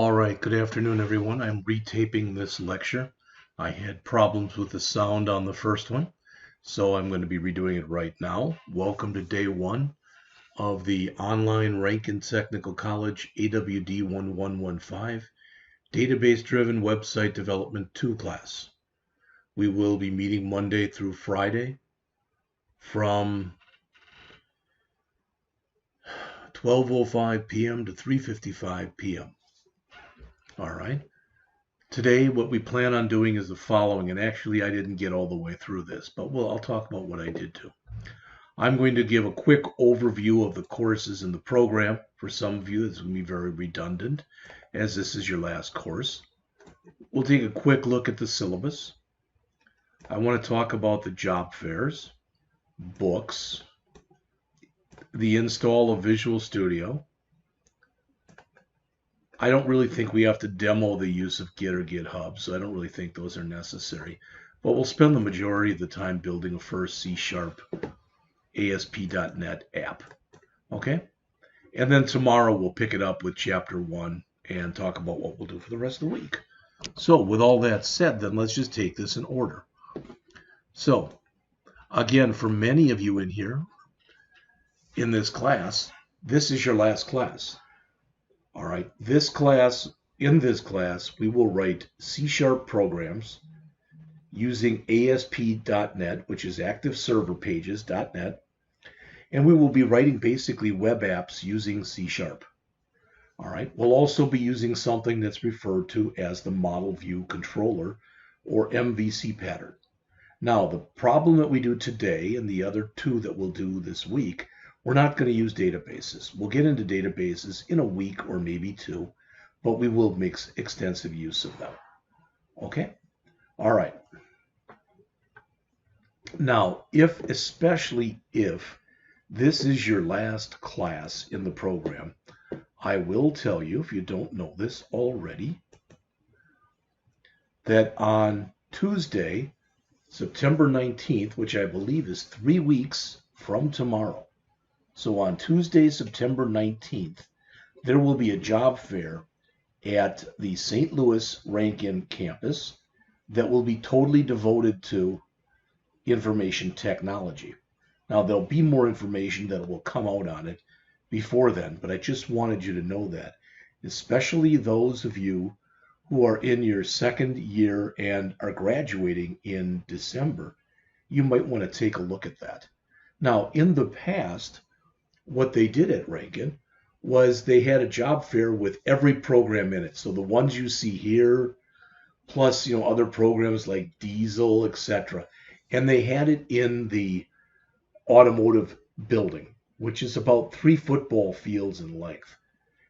All right, good afternoon, everyone. I'm retaping this lecture. I had problems with the sound on the first one, so I'm going to be redoing it right now. Welcome to day one of the online Rankin Technical College AWD1115 Database-Driven Website Development 2 class. We will be meeting Monday through Friday from 12:05 p.m. to 3:55 p.m. All right. Today, what we plan on doing is the following, and actually I didn't get all the way through this, but I'll talk about what I did too. I'm going to give a quick overview of the courses in the program. For some of you, it's going to be very redundant, as this is your last course. We'll take a quick look at the syllabus. I want to talk about the job fairs, books, the install of Visual Studio. I don't really think we have to demo the use of Git or GitHub, so I don't really think those are necessary. But we'll spend the majority of the time building a first C# ASP.NET app. Okay? And then tomorrow we'll pick it up with Chapter 1 and talk about what we'll do for the rest of the week. So with all that said, then let's just take this in order. So, again, for many of you in here, in this class, this is your last class. All right, in this class, we will write C# programs using ASP.NET, which is Active Server Pages.NET, and we will be writing basically web apps using C#. All right, we'll also be using something that's referred to as the Model View Controller, or MVC pattern. Now, the problem that we do today and the other two that we'll do this week, we're not going to use databases. We'll get into databases in a week or maybe two, but we will make extensive use of them. Okay? All right. Now, especially if this is your last class in the program, I will tell you, if you don't know this already, that on Tuesday, September 19th, which I believe is 3 weeks from tomorrow, so on Tuesday, September 19th, there will be a job fair at the St. Louis Rankin campus that will be totally devoted to information technology. Now, there'll be more information that will come out on it before then, but I just wanted you to know that, especially those of you who are in your second year and are graduating in December, you might want to take a look at that. Now, in the past, what they did at Rankin was they had a job fair with every program in it. So the ones you see here, plus other programs like Diesel, etc. And they had it in the automotive building, which is about 3 football fields in length.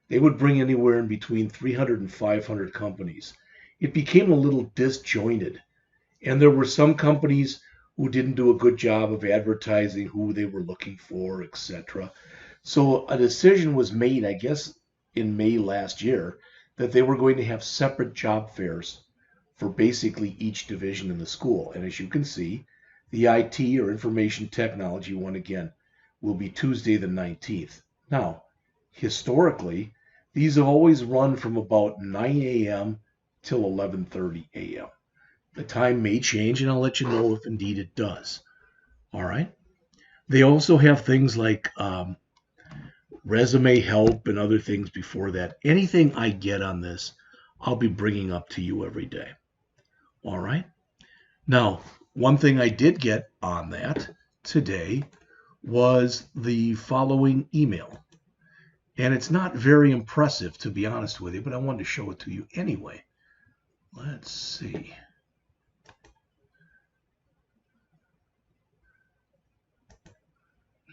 They would bring anywhere in between 300 and 500 companies. It became a little disjointed, and there were some companies who didn't do a good job of advertising who they were looking for, etc. So a decision was made, I guess, in May last year, that they were going to have separate job fairs for basically each division in the school. And as you can see, the IT, or information technology one, again, will be Tuesday the 19th. Now, historically, these have always run from about 9 a.m. till 11:30 a.m. The time may change, and I'll let you know if indeed it does. All right. They also have things like resume help and other things before that. Anything I get on this, I'll be bringing up to you every day. All right. Now, one thing I did get on that today was the following email. And it's not very impressive, to be honest with you, but I wanted to show it to you anyway. Let's see.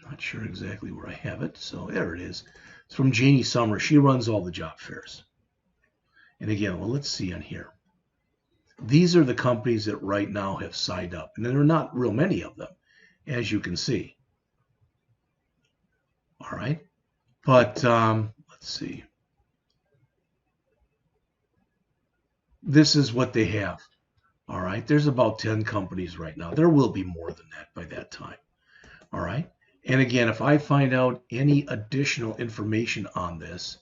Not sure exactly where I have it. So there it is. It's from Janie Summers. She runs all the job fairs. And again, well, let's see on here. These are the companies that right now have signed up. And there are not real many of them, as you can see. All right. But let's see. This is what they have. All right. There's about 10 companies right now. There will be more than that by that time. All right. And again, if I find out any additional information on this,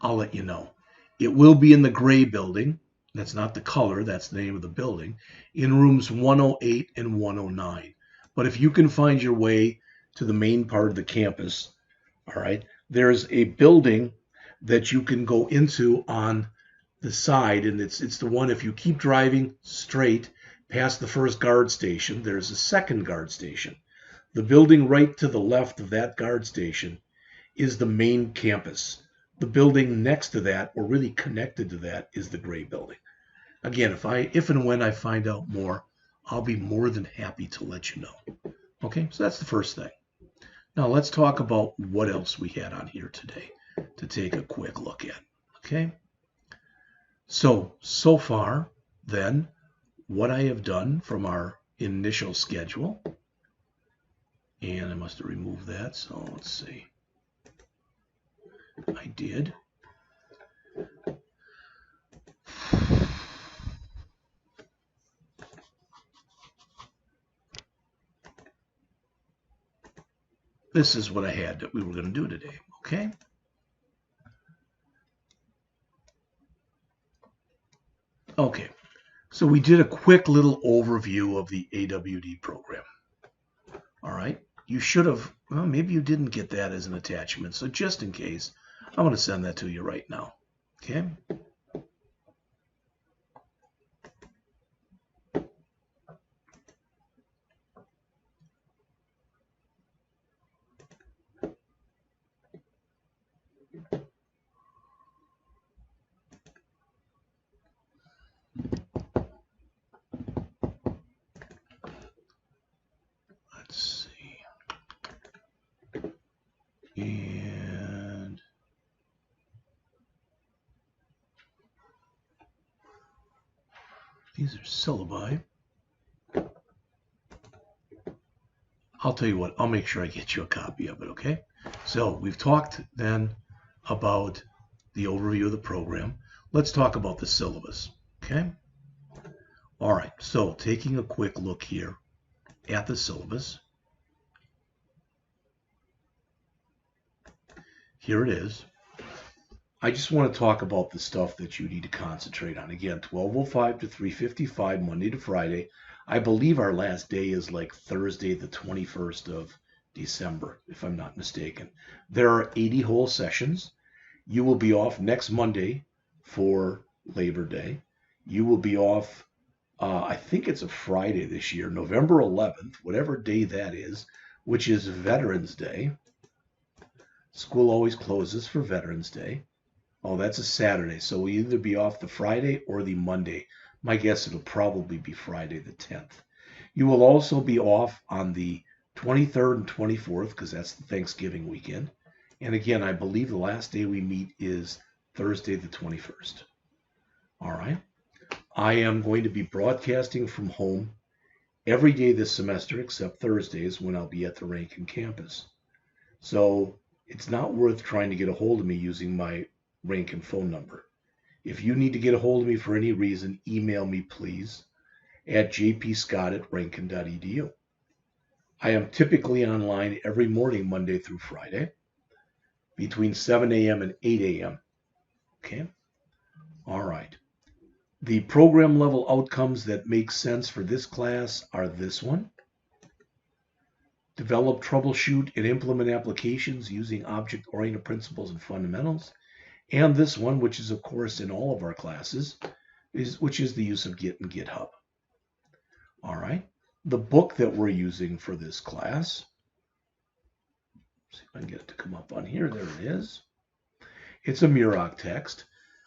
I'll let you know. It will be in the gray building. That's not the color, that's the name of the building, in rooms 108 and 109. But if you can find your way to the main part of the campus, all right, there's a building that you can go into on the side, and it's the one, if you keep driving straight past the first guard station, there's a second guard station. The building right to the left of that guard station is the main campus. The building next to that, or really connected to that, is the gray building. Again, if and when I find out more, I'll be more than happy to let you know. Okay, so that's the first thing. Now let's talk about what else we had on here today to take a quick look at. Okay, so far then, what I have done from our initial schedule, and I must have removed that, so let's see. I did. This is what I had that we were going to do today, okay? Okay, so we did a quick little overview of the AWD program. All right, you should have, well, maybe you didn't get that as an attachment, so just in case, I'm going to send that to you right now, okay? Let's see. And these are syllabi. I'll tell you what, I'll make sure I get you a copy of it, okay? So we've talked then about the overview of the program. Let's talk about the syllabus, okay? All right, so taking a quick look here at the syllabus. Here it is. I just want to talk about the stuff that you need to concentrate on. Again, 12:05 to 3:55, Monday to Friday. I believe our last day is like Thursday, the 21st of December, if I'm not mistaken. There are 80 whole sessions. You will be off next Monday for Labor Day. You will be off, I think it's a Friday this year, November 11th, whatever day that is, which is Veterans Day. School always closes for Veterans Day. Oh, that's a Saturday, so we'll either be off the Friday or the Monday. My guess it'll probably be Friday the 10th. You will also be off on the 23rd and 24th because that's the Thanksgiving weekend. And again, I believe the last day we meet is Thursday the 21st. All right. I am going to be broadcasting from home every day this semester except Thursdays when I'll be at the Rankin campus. So it's not worth trying to get a hold of me using my Rankin phone number. If you need to get a hold of me for any reason, email me, please, at jpscott@rankin.edu. I am typically online every morning, Monday through Friday, between 7 a.m. and 8 a.m. Okay? All right. The program level outcomes that make sense for this class are this one. Develop, troubleshoot, and implement applications using object-oriented principles and fundamentals. And this one, which is, of course, in all of our classes, which is the use of Git and GitHub. All right. The book that we're using for this class, see if I can get it to come up on here. There it is. It's a Muroc text,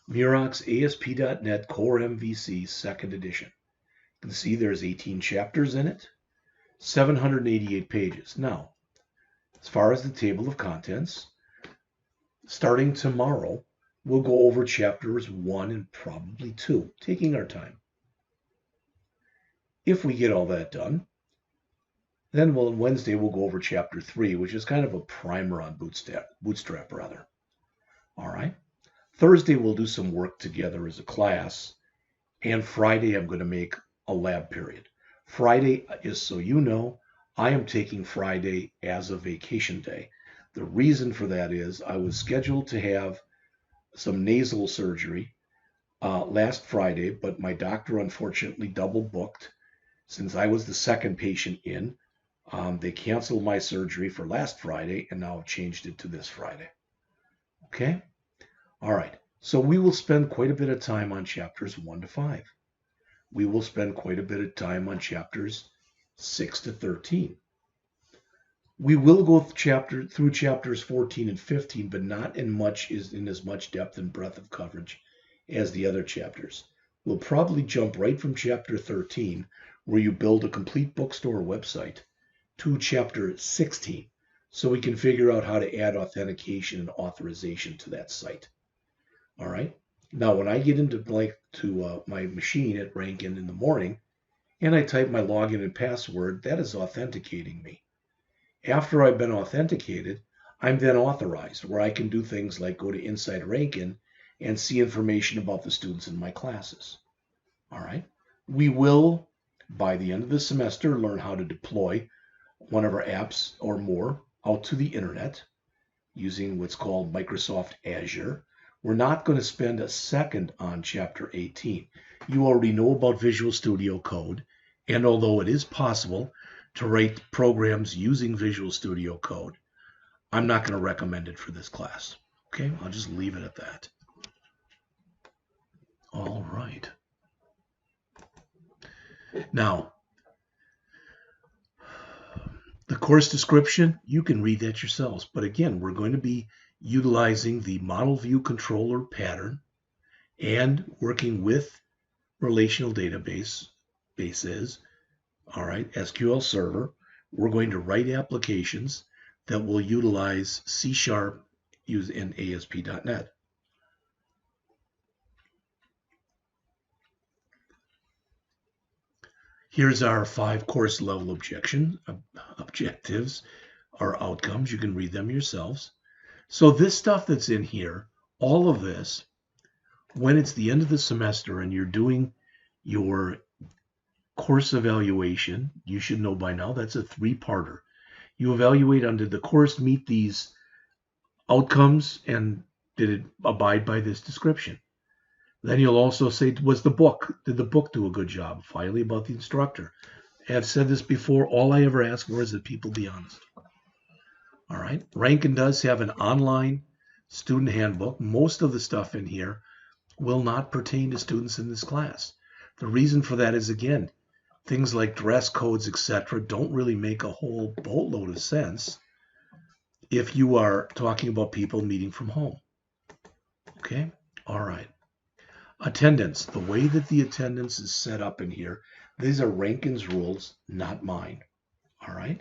Muroc's ASP.NET Core MVC 2nd edition. You can see there's 18 chapters in it, 788 pages. Now, as far as the table of contents, starting tomorrow, we'll go over chapters 1 and probably 2, taking our time. If we get all that done, then Wednesday we'll go over chapter 3, which is kind of a primer on Bootstrap rather. All right. Thursday we'll do some work together as a class, and Friday I'm going to make a lab period. Friday, just so you know, I am taking Friday as a vacation day. The reason for that is I was scheduled to have some nasal surgery last Friday, but my doctor unfortunately double booked. Since I was the second patient in, they canceled my surgery for last Friday and now changed it to this Friday. Okay? All right. So we will spend quite a bit of time on chapters 1 to 5. We will spend quite a bit of time on chapters 6 to 13. We will go through chapters 14 and 15, but not in as much depth and breadth of coverage as the other chapters. We'll probably jump right from chapter 13, where you build a complete bookstore website, to chapter 16, so we can figure out how to add authentication and authorization to that site. All right. Now, when I get into my machine at Rankin in the morning, and I type my login and password, that is authenticating me. After I've been authenticated, I'm then authorized, where I can do things like go to Inside Rankin and see information about the students in my classes. All right. We will, by the end of the semester, learn how to deploy one of our apps or more out to the internet using what's called Microsoft Azure. We're not going to spend a second on chapter 18. You already know about Visual Studio Code, and although it is possible to write programs using Visual Studio Code, I'm not going to recommend it for this class. Okay, I'll just leave it at that. All right. Now, the course description, you can read that yourselves. But again, we're going to be utilizing the model view controller pattern and working with relational databases, all right, SQL Server. We're going to write applications that will utilize C# in ASP.NET. Here's our 5 course level objectives, or outcomes. You can read them yourselves. So this stuff that's in here, all of this, when it's the end of the semester and you're doing your course evaluation, you should know by now that's a 3-parter. You evaluate on did the course meet these outcomes and did it abide by this description? Then you'll also say, did the book do a good job? Finally, about the instructor. I've said this before, all I ever ask for is that people be honest. All right. Rankin does have an online student handbook. Most of the stuff in here will not pertain to students in this class. The reason for that is, again, things like dress codes, etc., don't really make a whole boatload of sense if you are talking about people meeting from home. Okay? All right. Attendance. The way that the attendance is set up in here, these are Rankin's rules, not mine. All right?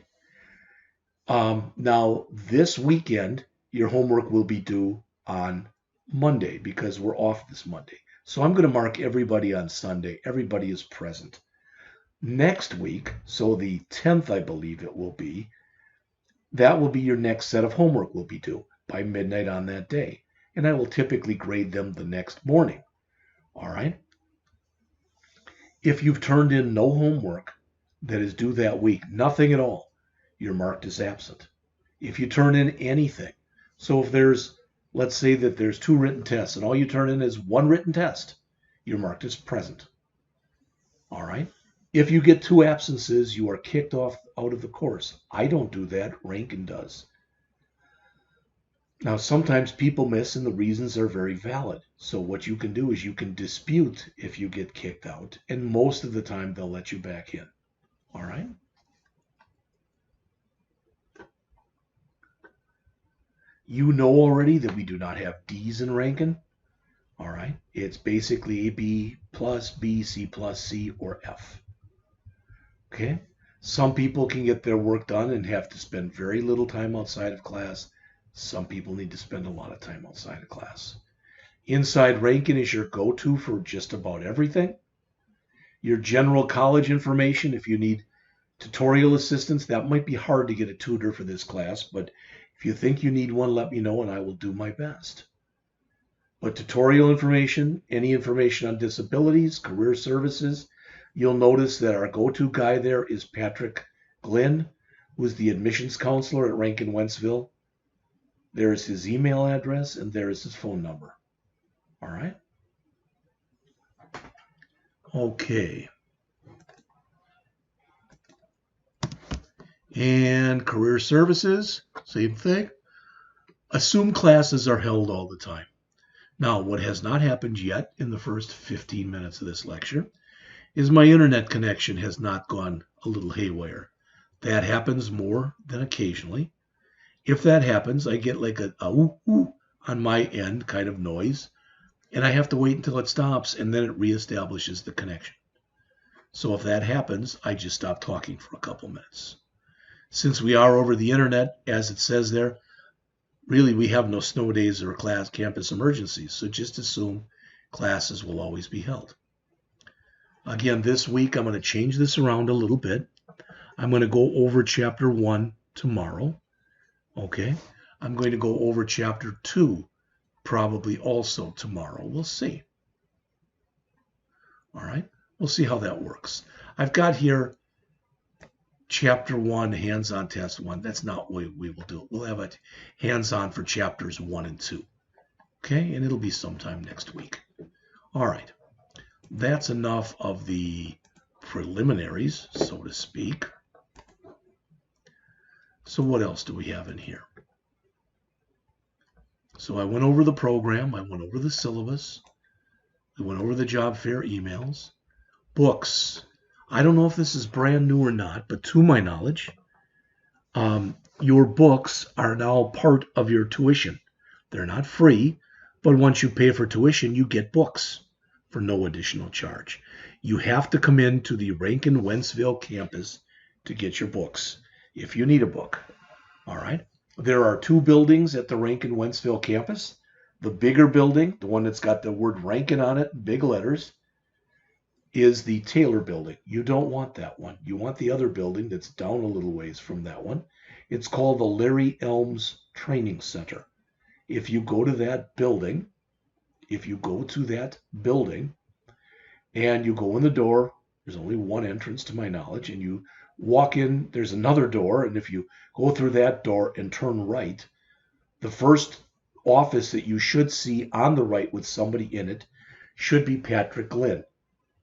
Now, this weekend, your homework will be due on Monday because we're off this Monday. So I'm going to mark everybody on Sunday. Everybody is present. Next week, so the 10th, I believe it will be, that will be your next set of homework will be due by midnight on that day. And I will typically grade them the next morning. All right. If you've turned in no homework that is due that week, nothing at all, you're marked as absent. If you turn in anything, so if let's say that there's 2 written tests and all you turn in is 1 written test, you're marked as present. All right. If you get 2 absences, you are kicked out of the course. I don't do that. Rankin does. Now, sometimes people miss and the reasons are very valid. So what you can do is you can dispute if you get kicked out, and most of the time they'll let you back in. All right? You know already that we do not have D's in Rankin. All right? It's basically A, B plus, B, C plus, C, or F. Okay? Some people can get their work done and have to spend very little time outside of class. Some people need to spend a lot of time outside of class. Inside Rankin is your go-to for just about everything. Your general college information, if you need tutorial assistance, that might be hard to get a tutor for this class, but if you think you need one, let me know and I will do my best. But tutorial information, any information on disabilities, career services, you'll notice that our go-to guy there is Patrick Glynn, who is the admissions counselor at Rankin-Wentzville. There is his email address and there is his phone number. All right. Okay. And career services, same thing. Assume classes are held all the time. Now, what has not happened yet in the first 15 minutes of this lecture is my internet connection has not gone a little haywire. That happens more than occasionally. If that happens, I get like a ooh, ooh on my end kind of noise, and I have to wait until it stops, and then it reestablishes the connection. So if that happens, I just stop talking for a couple minutes. Since we are over the internet, as it says there, really we have no snow days or campus emergencies, so just assume classes will always be held. Again, this week I'm going to change this around a little bit. I'm going to go over chapter 1 tomorrow. Okay. I'm going to go over chapter 2 probably also tomorrow. We'll see. All right. We'll see how that works. I've got here chapter 1, hands-on test 1. That's not what we will do. We'll have it hands-on for chapters 1 and 2. Okay. And it'll be sometime next week. All right. That's enough of the preliminaries, so to speak. So what else do we have in here? So I went over the program. I went over the syllabus. We went over the job fair emails. Books. I don't know if this is brand new or not, but to my knowledge, your books are now part of your tuition. They're not free, but once you pay for tuition, you get books for no additional charge. You have to come into the Rankin-Wentzville campus to get your books if you need a book. All right. There are 2 buildings at the Rankin-Wentzville campus. The bigger building, the one that's got the word Rankin on it, big letters, is the Taylor building. You don't want that one. You want the other building that's down a little ways from that one. It's called the Larry Elms Training Center. If you go to that building, and you go in the door, there's only one entrance to my knowledge, and you walk in, there's another door, and if you go through that door and turn right, the first office that you should see on the right with somebody in it should be Patrick Glynn,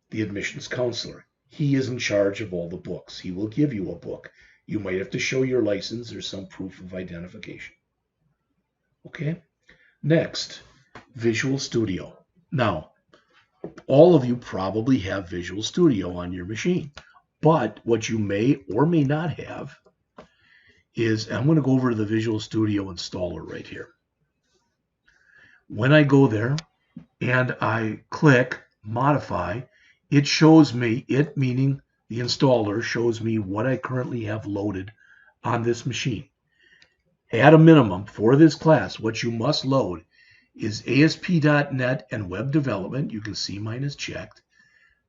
the admissions counselor. He is in charge of all the books. He will give you a book. You might have to show your license or some proof of identification. Okay? Next, Visual Studio. Now, all of you probably have Visual Studio on your machine, but what you may or may not have is, I'm going to go over to the Visual Studio installer right here. When I go there and I click Modify, it shows me, it meaning the installer shows me what I currently have loaded on this machine. At a minimum, for this class, what you must load is ASP.NET and web development. You can see mine is checked.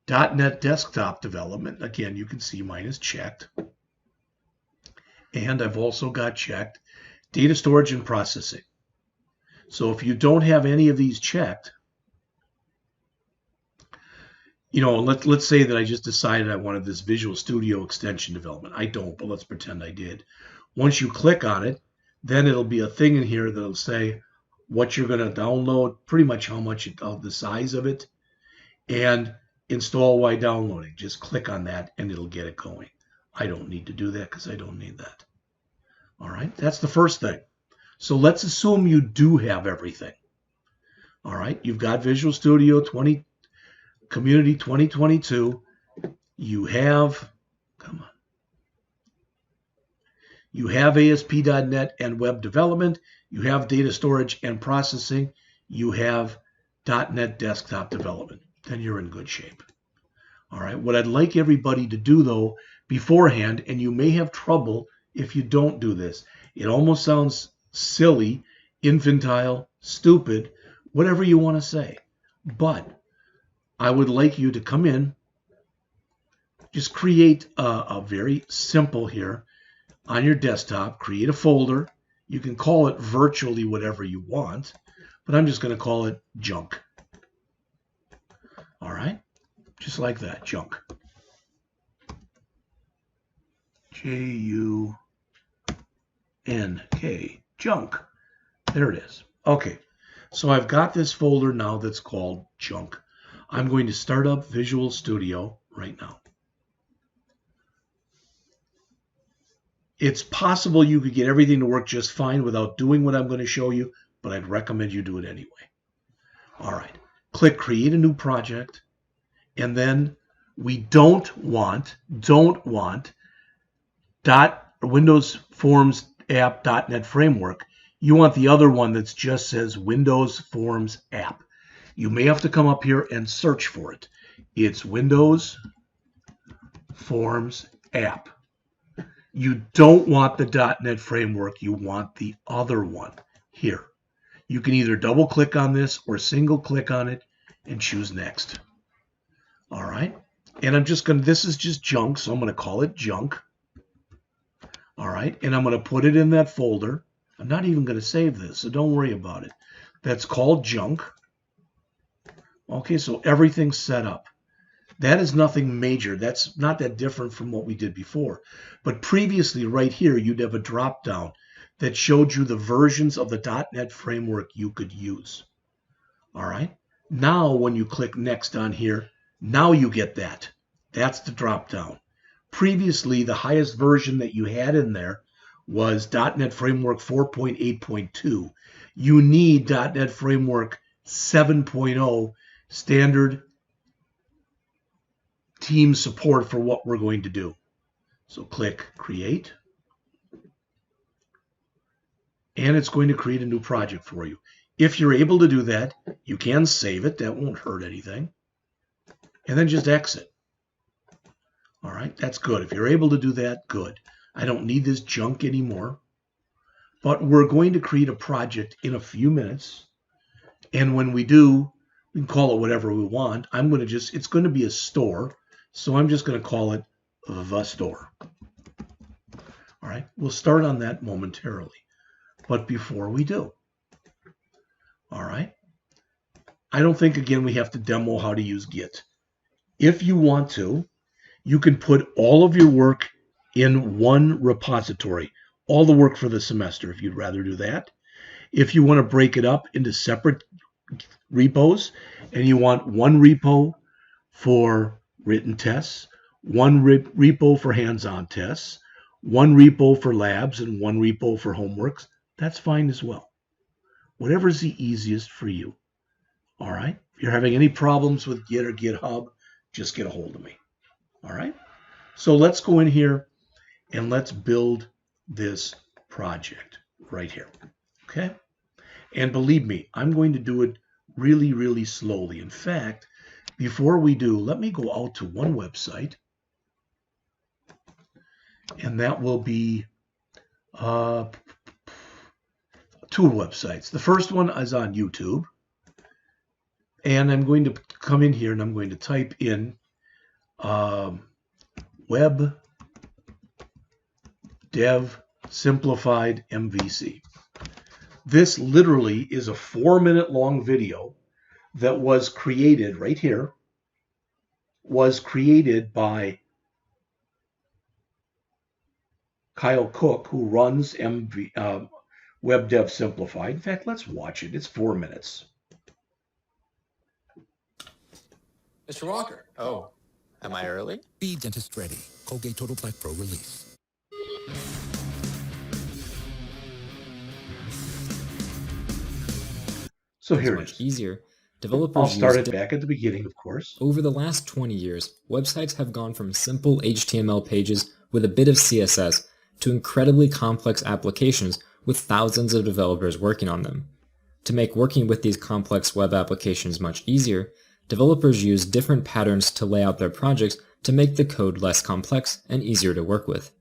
.NET desktop development, again, you can see mine is checked. And I've also got checked data storage and processing. So if you don't have any of these checked, you know, let's say that I just decided I wanted this Visual Studio extension development. I don't, but let's pretend I did. Once you click on it, then it'll be a thing in here that'll say what you're going to download, pretty much how much of the size of it, and install while downloading. Just click on that and it'll get it going. I don't need to do that because I don't need that. All right, that's the first thing. So let's assume you do have everything. All right, you've got Visual Studio Community 2022. You have, come on. You have ASP.NET and web development. You have data storage and processing. You have .NET desktop development. Then you're in good shape. All right. What I'd like everybody to do, though, beforehand, and you may have trouble if you don't do this. It almost sounds silly, infantile, stupid, whatever you want to say. But I would like you to come in, just create a very simple here on your desktop, create a folder. You can call it virtually whatever you want, but I'm just going to call it junk. All right, just like that, junk. J-U-N-K, junk. There it is. Okay, So I've got this folder now that's called junk. I'm going to start up Visual Studio right now. It's possible you could get everything to work just fine without doing what I'm going to show you, but I'd recommend you do it anyway. All right, click Create a New Project, and then we don't want Windows Forms App .NET Framework. You want the other one that just says Windows Forms App. You may have to come up here and search for it. It's Windows Forms App. You don't want the .NET Framework. You want the other one here. You can either double click on this or single click on it and choose Next. All right. And I'm just going to, this is just junk, so I'm going to call it junk. All right. And I'm going to put it in that folder. I'm not even going to save this, so don't worry about it. That's called junk. Okay, so everything's set up. That is nothing major. That's not that different from what we did before. But previously, right here, you'd have a drop-down that showed you the versions of the .NET framework you could use. All right. Now, when you click Next on here, now you get that. That's the drop-down. Previously, the highest version that you had in there was .NET Framework 4.8.2. You need .NET Framework 7.0 standard team support for what we're going to do. So click Create, and it's going to create a new project for you. If you're able to do that, you can save it. That won't hurt anything. And then just exit. All right, that's good. If you're able to do that, good. I don't need this junk anymore. But we're going to create a project in a few minutes. And when we do, we can call it whatever we want. I'm going to just, it's going to be a store. So I'm just going to call it the store. All right, we'll start on that momentarily. But before we do, all right, I don't think, again, we have to demo how to use Git. If you want to, you can put all of your work in one repository, all the work for the semester, if you'd rather do that. If you want to break it up into separate repos, and you want one repo for written tests, one repo for hands-on tests, one repo for labs, and one repo for homeworks, that's fine as well. Whatever's the easiest for you. All right? If you're having any problems with Git or GitHub, just get a hold of me. All right? So let's go in here and let's build this project right here. Okay? And believe me, I'm going to do it really, really slowly. In fact, before we do, let me go out to one website, and that will be two websites. The first one is on YouTube, and I'm going to come in here and I'm going to type in Web Dev Simplified MVC. This literally is a 4-minute long video that was created right here, was created by Kyle Cook, who runs Web Dev Simplified. In fact, let's watch it. It's 4 minutes. Mr. Walker. Oh, am I early? Be dentist ready. Colgate Total Plaque Pro Release. So here it much is. easier. Developers I'll start it back at the beginning, of course. Over the last 20 years, websites have gone from simple HTML pages with a bit of CSS to incredibly complex applications with thousands of developers working on them. To make working with these complex web applications much easier, developers use different patterns to lay out their projects to make the code less complex and easier to work with.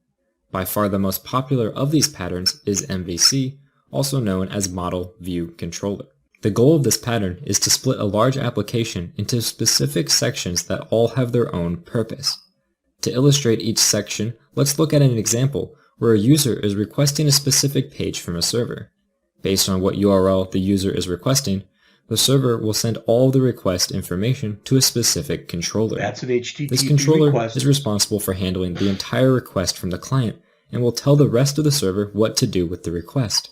By far the most popular of these patterns is MVC, also known as Model View Controller. The goal of this pattern is to split a large application into specific sections that all have their own purpose. To illustrate each section, let's look at an example where a user is requesting a specific page from a server. Based on what URL the user is requesting, the server will send all the request information to a specific controller. That's an HTTP This controller request. is responsible for handling the entire request from the client and will tell the rest of the server what to do with the request.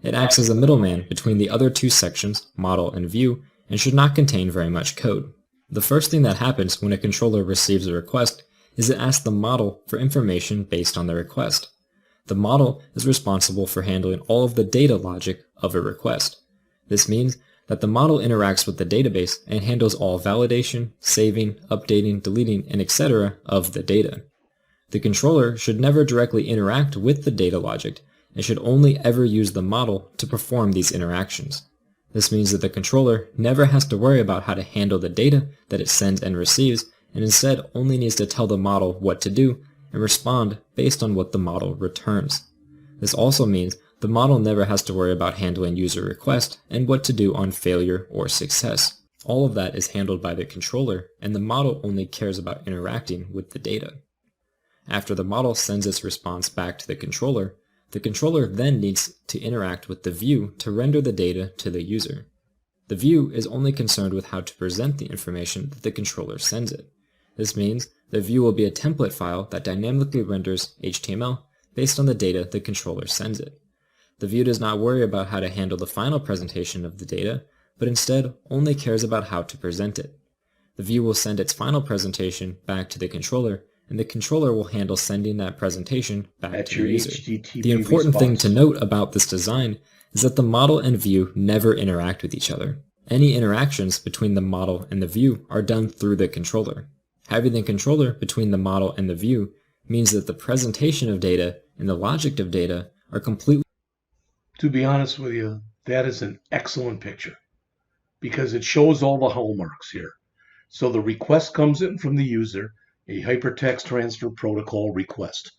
It acts as a middleman between the other two sections, model and view, and should not contain very much code. The first thing that happens when a controller receives a request is it asks the model for information based on the request. The model is responsible for handling all of the data logic of a request. This means that the model interacts with the database and handles all validation, saving, updating, deleting, and etc. of the data. The controller should never directly interact with the data logic and should only ever use the model to perform these interactions. This means that the controller never has to worry about how to handle the data that it sends and receives, and instead only needs to tell the model what to do and respond based on what the model returns. This also means the model never has to worry about handling user request and what to do on failure or success. All of that is handled by the controller, and the model only cares about interacting with the data. After the model sends its response back to the controller then needs to interact with the view to render the data to the user. The view is only concerned with how to present the information that the controller sends it. This means the view will be a template file that dynamically renders HTML based on the data the controller sends it. The view does not worry about how to handle the final presentation of the data, but instead only cares about how to present it. The view will send its final presentation back to the controller, and the controller will handle sending that presentation back to the user. The important thing to note about this design is that the model and view never interact with each other. Any interactions between the model and the view are done through the controller. Having the controller between the model and the view means that the presentation of data and the logic of data are completely... To be honest with you, that is an excellent picture because it shows all the hallmarks here. So the request comes in from the user, a hypertext transfer protocol request.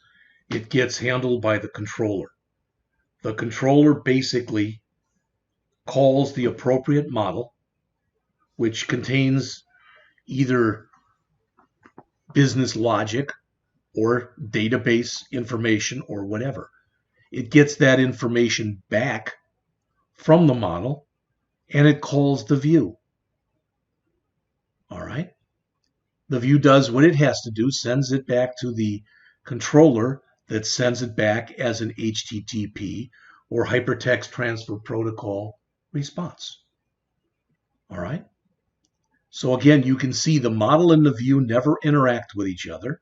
It gets handled by the controller. The controller basically calls the appropriate model, which contains either business logic or database information or whatever. It gets that information back from the model and it calls the view. All right. The view does what it has to do, sends it back to the controller that sends it back as an HTTP or hypertext transfer protocol response. All right. So again, you can see the model and the view never interact with each other.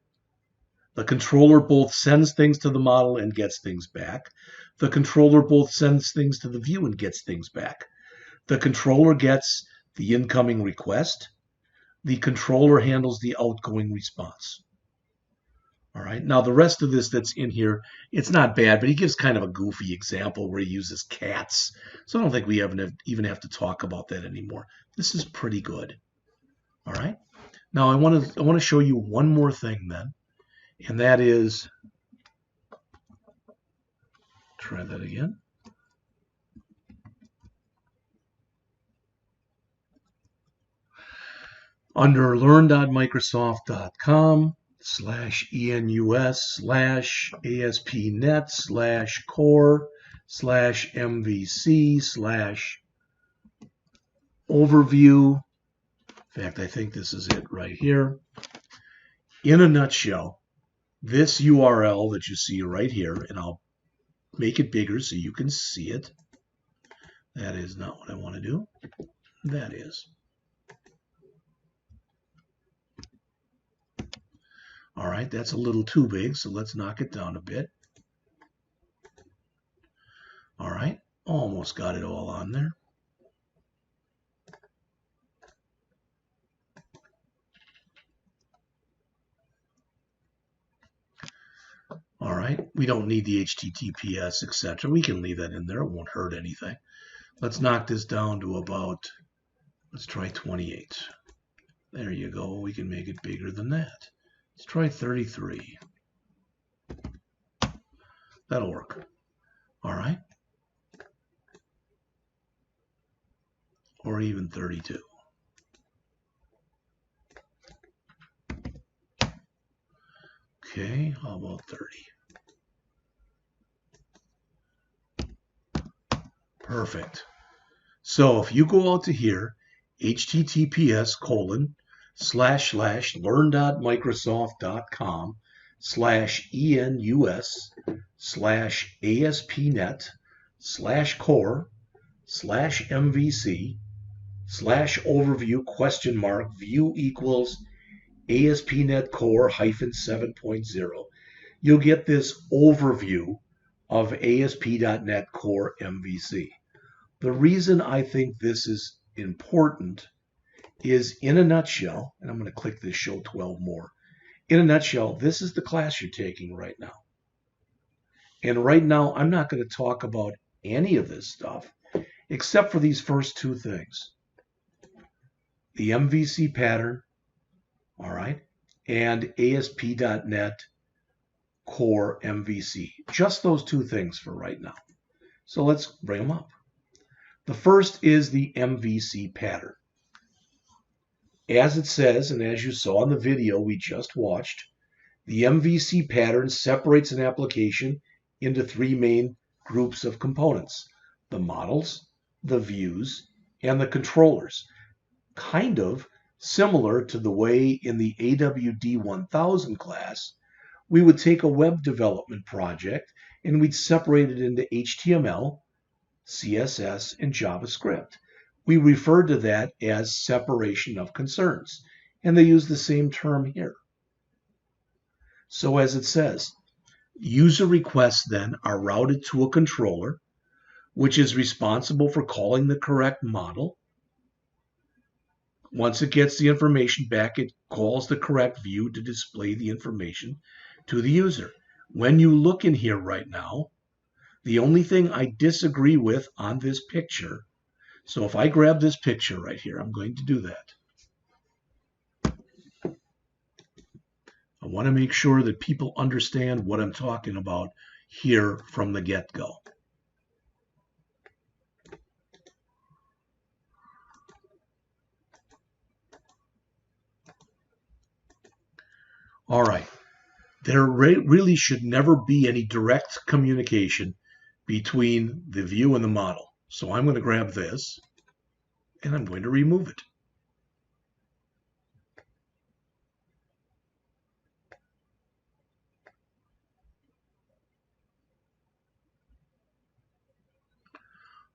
The controller both sends things to the model and gets things back. The controller both sends things to the view and gets things back. The controller gets the incoming request. The controller handles the outgoing response. All right. Now, the rest of this that's in here, it's not bad, but he gives kind of a goofy example where he uses cats. So I don't think we even have to talk about that anymore. This is pretty good. All right. Now, I want to show you one more thing then, and that is, try that again. Under learn.microsoft.com/enus/ASP.NET/core/overview. In fact, I think this is it right here. In a nutshell, this URL that you see right here, and I'll make it bigger so you can see it. That is not what I want to do. That is. All right, that's a little too big, so let's knock it down a bit. All right, almost got it all on there. All right, we don't need the HTTPS, etc. We can leave that in there. It won't hurt anything. Let's knock this down to about, let's try 28. There you go. We can make it bigger than that. Let's try 33. That'll work. All right. Or even 32. Okay, how about 30? Perfect. So if you go out to here, https://learn.microsoft.com/enus/ASP.NET /core/MVC/overview ? View equals ASP.NET Core -7.0. You'll get this overview of ASP.NET Core MVC. The reason I think this is important is, in a nutshell, and I'm going to click this Show 12 More. In a nutshell, this is the class you're taking right now. And right now, I'm not going to talk about any of this stuff except for these first two things. The MVC pattern, all right, and ASP.NET Core MVC. Just those two things for right now. So let's bring them up. The first is the MVC pattern. As it says, and as you saw in the video we just watched, the MVC pattern separates an application into three main groups of components: the models, the views, and the controllers. Kind of similar to the way in the AWD1000 class, we would take a web development project and we'd separate it into HTML, CSS, and JavaScript. We refer to that as separation of concerns, and they use the same term here. So as it says, user requests then are routed to a controller, which is responsible for calling the correct model. Once it gets the information back, it calls the correct view to display the information to the user. When you look in here right now, the only thing I disagree with on this picture, so if I grab this picture right here, I'm going to do that. I want to make sure that people understand what I'm talking about here from the get-go. All right. There really should never be any direct communication between the view and the model. So I'm going to grab this and I'm going to remove it.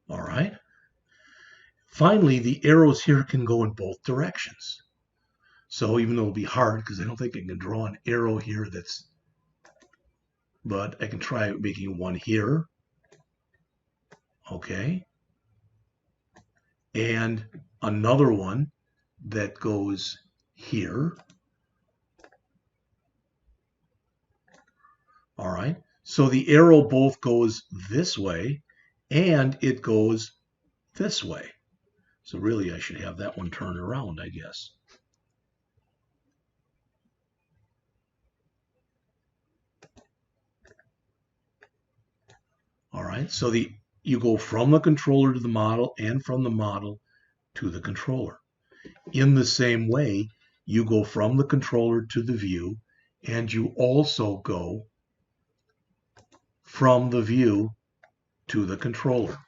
All right. Finally, the arrows here can go in both directions. So even though it'll be hard, because I don't think I can draw an arrow here but I can try making one here. Okay. And another one that goes here. All right. So the arrow both goes this way and it goes this way. So really I should have that one turn around, I guess. All right, so you go from the controller to the model and from the model to the controller. In the same way, you go from the controller to the view, and you also go from the view to the controller.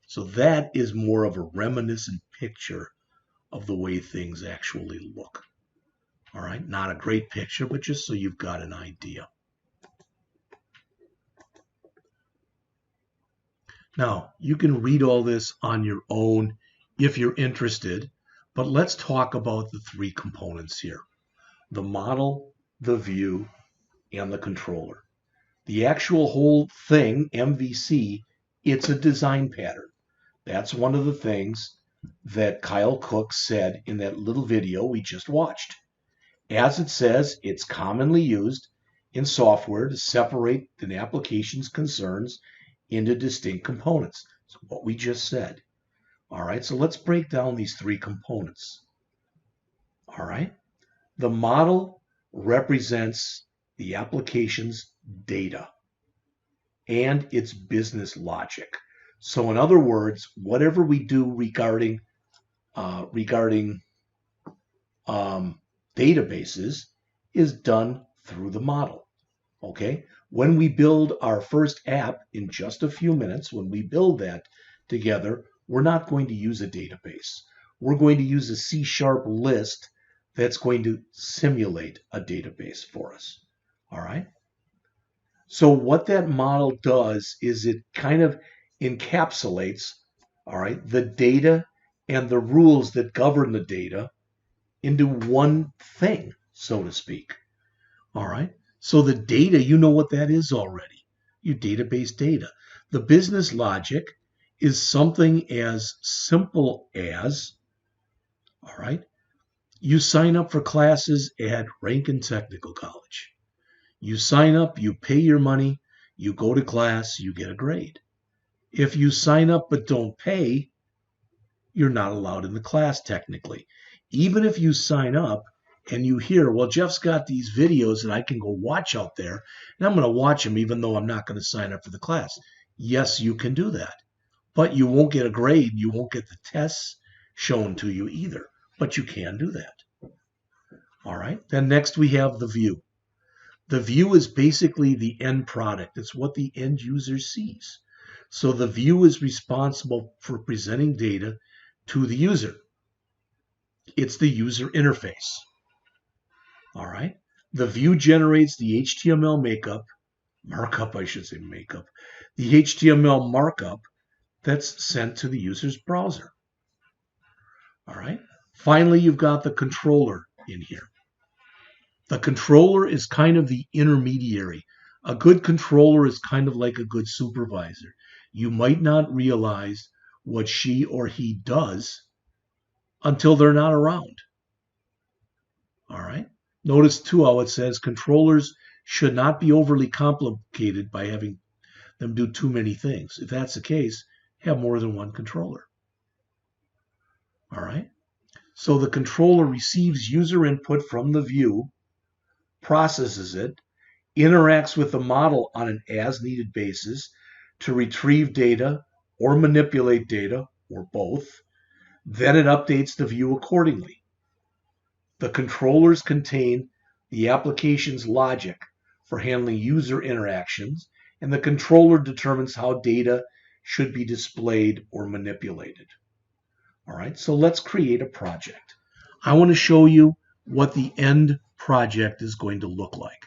So that is more of a reminiscent picture of the way things actually look. All right, not a great picture, but just so you've got an idea. Now, you can read all this on your own if you're interested, but let's talk about the three components here: the model, the view, and the controller. The actual whole thing, MVC, it's a design pattern. That's one of the things that Kyle Cook said in that little video we just watched. As it says, it's commonly used in software to separate an application's concerns into distinct components. So what we just said. All right, so let's break down these three components. All right, the model represents the application's data and its business logic. So in other words, whatever we do regarding databases is done through the model. Okay, when we build our first app in just a few minutes, when we build that together, we're not going to use a database. We're going to use a C# list that's going to simulate a database for us. All right. So what that model does is it kind of encapsulates, all right, the data and the rules that govern the data into one thing, so to speak. All right. So the data, you know what that is already. Your database data. The business logic is something as simple as, all right, you sign up for classes at Rankin Technical College. You sign up, you pay your money, you go to class, you get a grade. If you sign up but don't pay, you're not allowed in the class technically. Even if you sign up and you hear, well, Jeff's got these videos that I can go watch out there, and I'm going to watch them even though I'm not going to sign up for the class. Yes, you can do that. But you won't get a grade. You won't get the tests shown to you either. But you can do that. All right. Then next we have the view. The view is basically the end product. It's what the end user sees. So the view is responsible for presenting data to the user. It's the user interface. All right. The view generates the HTML markup, the HTML markup that's sent to the user's browser. All right. Finally, you've got the controller in here. The controller is kind of the intermediary. A good controller is kind of like a good supervisor. You might not realize what she or he does until they're not around. All right. Notice too how it says controllers should not be overly complicated by having them do too many things. If that's the case, have more than one controller. All right. So the controller receives user input from the view, processes it, interacts with the model on an as-needed basis to retrieve data or manipulate data, or both. Then it updates the view accordingly. The controllers contain the application's logic for handling user interactions, and the controller determines how data should be displayed or manipulated. All right, so let's create a project. I want to show you what the end project is going to look like.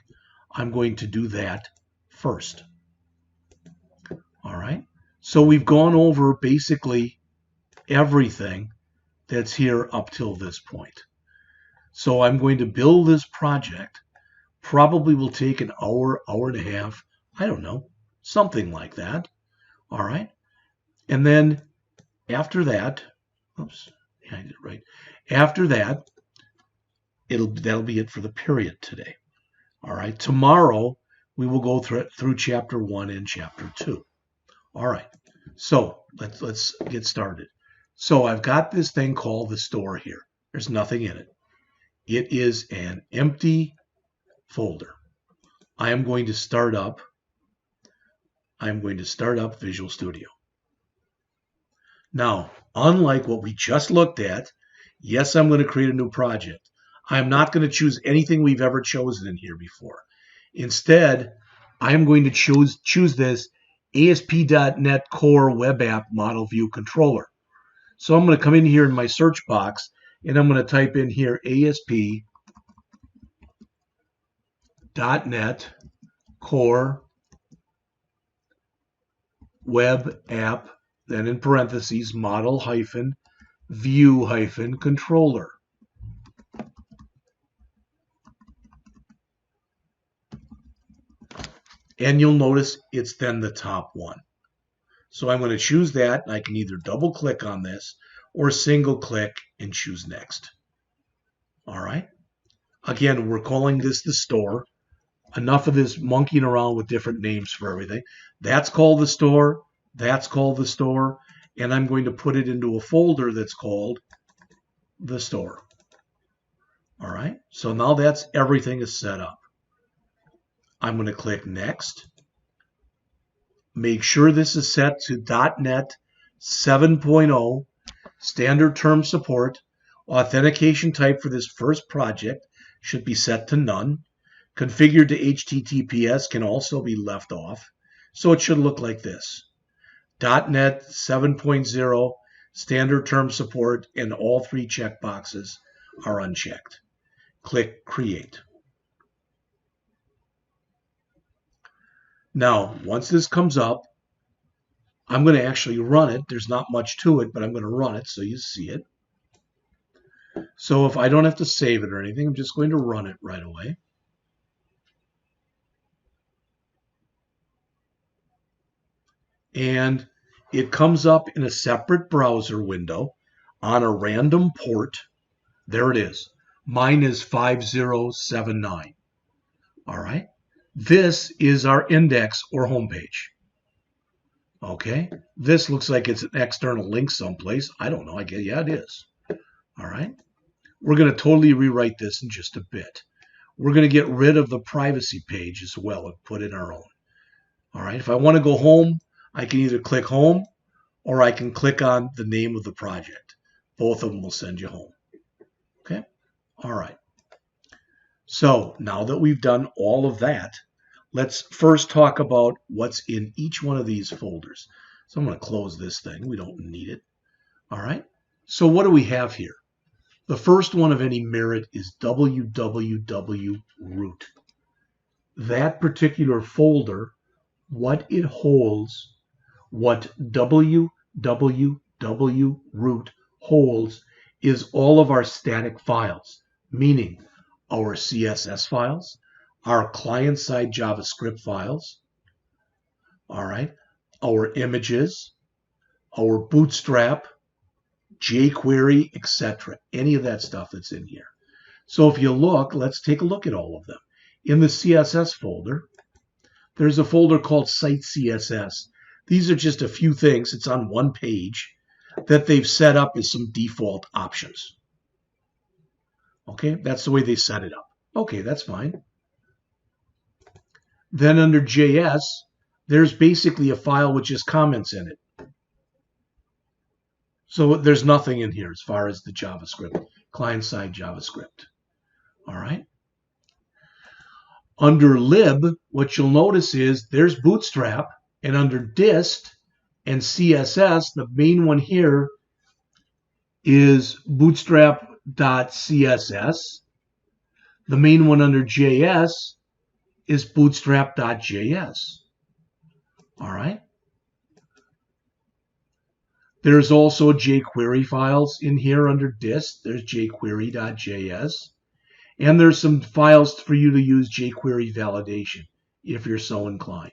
I'm going to do that first. All right, so we've gone over basically everything that's here up till this point. So I'm going to build this project. Probably will take an hour, hour and a half. I don't know, something like that. All right. And then after that, oops, yeah, I did it right. After that, that'll be it for the period today. All right. Tomorrow we will go through chapter 1 and chapter 2. All right. So let's get started. So I've got this thing called the store here. There's nothing in it. It is an empty folder. I am going to start up Visual Studio. Now, unlike what we just looked at, yes, I'm going to create a new project. I'm not going to choose anything we've ever chosen in here before. Instead, I am going to choose this ASP.NET Core Web App Model View Controller. So I'm going to come in here in my search box, and I'm going to type in here ASP.NET Core Web App, then in parentheses, model view controller. And you'll notice it's then the top one. So I'm going to choose that, and I can either double click on this or single click and choose next. All right. Again, we're calling this the store. Enough of this monkeying around with different names for everything. That's called the store. That's called the store. And I'm going to put it into a folder that's called the store. All right. So now that's everything is set up. I'm going to click next. Make sure this is set to .NET 7.0 standard term support. Authentication type for this first project should be set to none. Configured to HTTPS can also be left off. So it should look like this. .NET 7.0 standard term support, and all three checkboxes are unchecked. Click Create. Now, once this comes up, I'm going to actually run it. There's not much to it, but I'm going to run it so you see it. So if I don't have to save it or anything, I'm just going to run it right away. And it comes up in a separate browser window on a random port. There it is. Mine is 5079. All right. This is our index or homepage. Okay. This looks like it's an external link someplace. I don't know. I guess, yeah, it is. All right. We're going to totally rewrite this in just a bit. We're going to get rid of the privacy page as well and put in our own. All right. If I want to go home, I can either click home or I can click on the name of the project. Both of them will send you home. Okay. All right. So now that we've done all of that, let's first talk about what's in each one of these folders. So I'm going to close this thing. We don't need it. All right. So what do we have here? The first one of any merit is www root. That particular folder, what it holds, what www root holds is all of our static files, meaning our CSS files, our client-side JavaScript files, all right, our images, our Bootstrap, jQuery, etc. Any of that stuff that's in here. So if you look, let's take a look at all of them. In the CSS folder, there's a folder called Site CSS. These are just a few things. It's on one page that they've set up as some default options. Okay, that's the way they set it up. Okay, that's fine. Then under JS, there's basically a file with just comments in it. So there's nothing in here as far as the JavaScript, client-side JavaScript. All right. Under lib, what you'll notice is there's Bootstrap, and under dist and CSS, the main one here is bootstrap.css. The main one under JS is bootstrap.js. All right. There's also jQuery files in here under dist. There's jQuery.js. And there's some files for you to use jQuery validation if you're so inclined.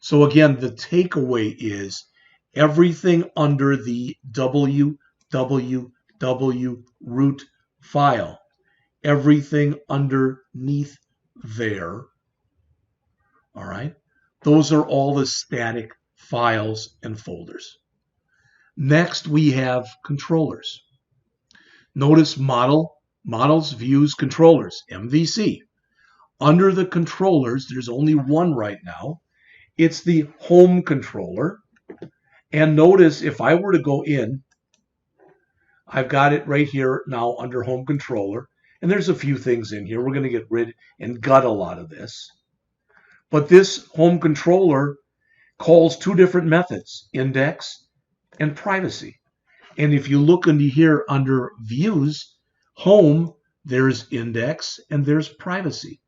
So again, the takeaway is everything under the www root file, everything underneath there, all right, those are all the static files and folders. Next, we have controllers. Notice models, views, controllers, MVC. Under the controllers, there's only one right now. It's the home controller. And notice if I were to go in, I've got it right here now under home controller. And there's a few things in here. We're going to get rid and gut a lot of this. But this home controller calls two different methods, index and privacy. And if you look into here under views, home, there's index and there's privacy.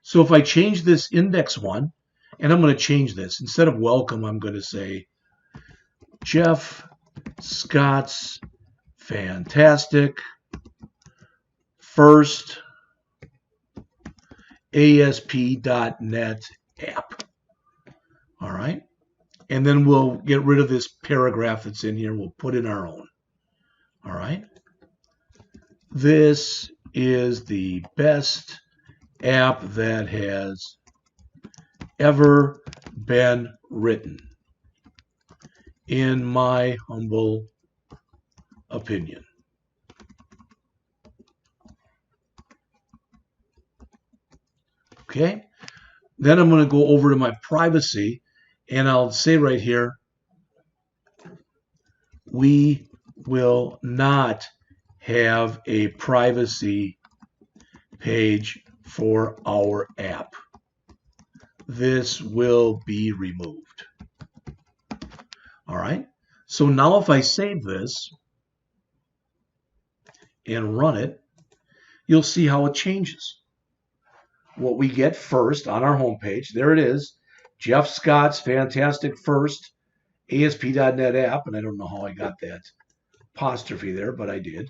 So if I change this index one, and I'm going to change this. Instead of welcome, I'm going to say Jeff Scott's fantastic first ASP.NET app. All right. And then we'll get rid of this paragraph that's in here. We'll put in our own. All right. This is the best app that has ever been written, in my humble opinion. Okay. Then I'm going to go over to my privacy, and I'll say right here, we will not have a privacy page for our app. This will be removed. All right. So now if I save this and run it, you'll see how it changes. What we get first on our homepage, there it is, Jeff Scott's fantastic first ASP.NET app, and I don't know how I got that apostrophe there, but I did.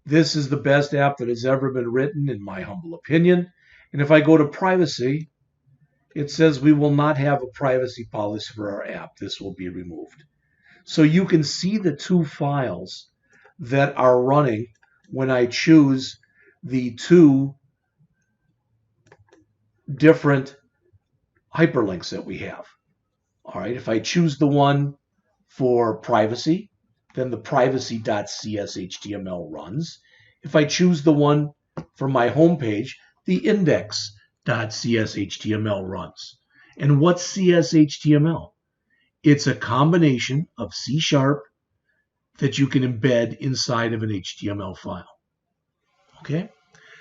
This is the best app that has ever been written, in my humble opinion. And if I go to privacy, it says we will not have a privacy policy for our app. This will be removed. So you can see the two files that are running when I choose the two different hyperlinks that we have. All right, if I choose the one for privacy, then the privacy.cs HTML runs. If I choose the one for my homepage, the index.cs HTML runs. And what's CS HTML? It's a combination of C# that you can embed inside of an HTML file. Okay,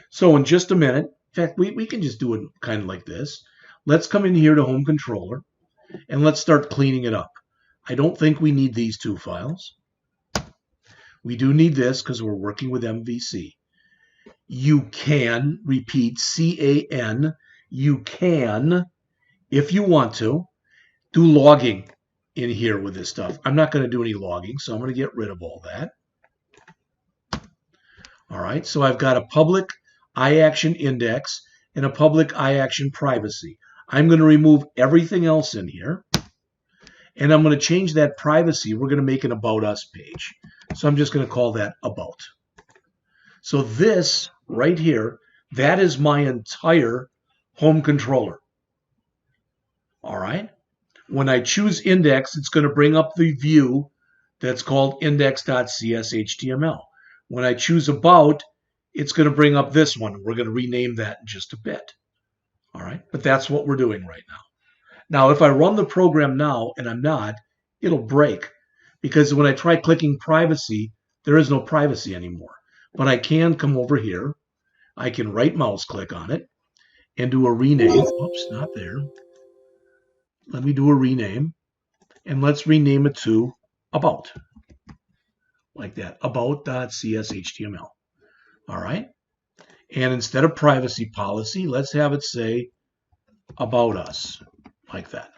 so in just a minute, in fact, we can just do it kind of like this. Let's come in here to Home Controller, and let's start cleaning it up. I don't think we need these two files. We do need this because we're working with MVC. You can, repeat, CAN, you can, if you want to, do logging in here with this stuff. I'm not going to do any logging, so I'm going to get rid of all that. All right, so I've got a public iAction index and a public iAction privacy. I'm going to remove everything else in here, and I'm going to change that privacy. We're going to make an About Us page. So I'm just going to call that About. So this right here, that is my entire home controller. All right. When I choose index, it's going to bring up the view that's called index.cs HTML. When I choose about, it's going to bring up this one. We're going to rename that in just a bit. All right. But that's what we're doing right now. Now, if I run the program now and I'm not, it'll break. Because when I try clicking privacy, there is no privacy anymore. But I can come over here. I can right mouse click on it and do a rename. Oops, not there. Let me do a rename. And let's rename it to About. Like that. About.cs HTML. All right. And instead of privacy policy, let's have it say About Us. Like that.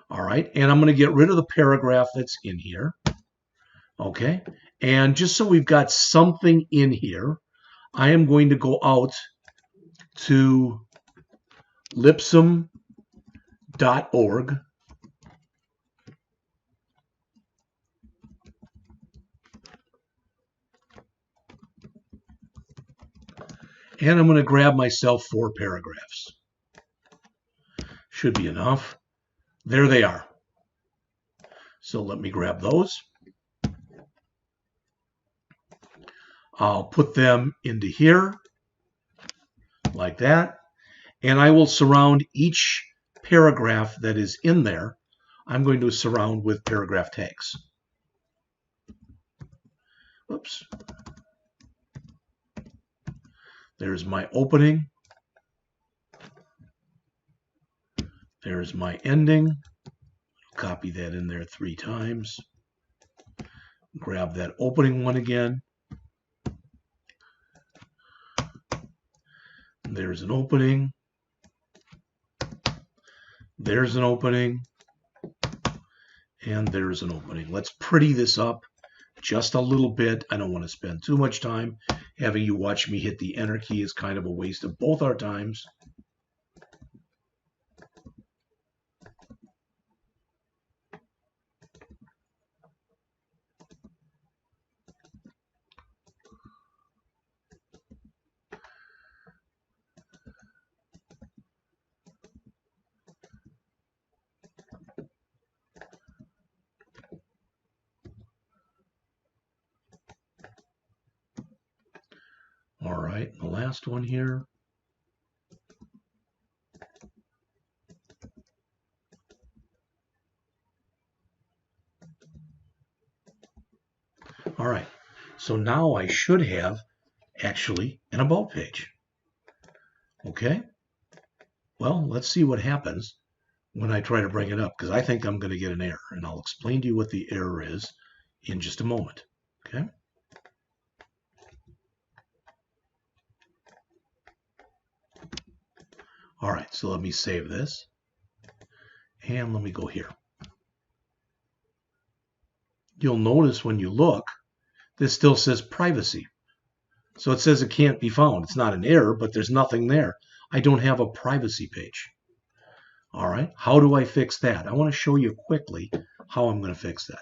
All right, and I'm going to get rid of the paragraph that's in here. Okay, and just so we've got something in here, I am going to go out to lipsum.org. And I'm going to grab myself 4 paragraphs. Should be enough. There they are. So let me grab those. I'll put them into here, like that. And I will surround each paragraph that is in there. I'm going to surround with paragraph tags. Oops. There's my opening. There's my ending. Copy that in there 3 times. Grab that opening one again. There's an opening. There's an opening. And there's an opening. Let's pretty this up just a little bit. I don't want to spend too much time. Having you watch me hit the enter key is kind of a waste of both our times. All right, the last one here. All right, so now I should have actually an About page. Okay, well, let's see what happens when I try to bring it up, because I think I'm going to get an error, and I'll explain to you what the error is in just a moment. Okay. All right, so let me save this, and let me go here. you'll notice when you look, this still says privacy. So it says it can't be found. It's not an error, but there's nothing there. I don't have a privacy page. All right, how do I fix that? I want to show you quickly how I'm going to fix that.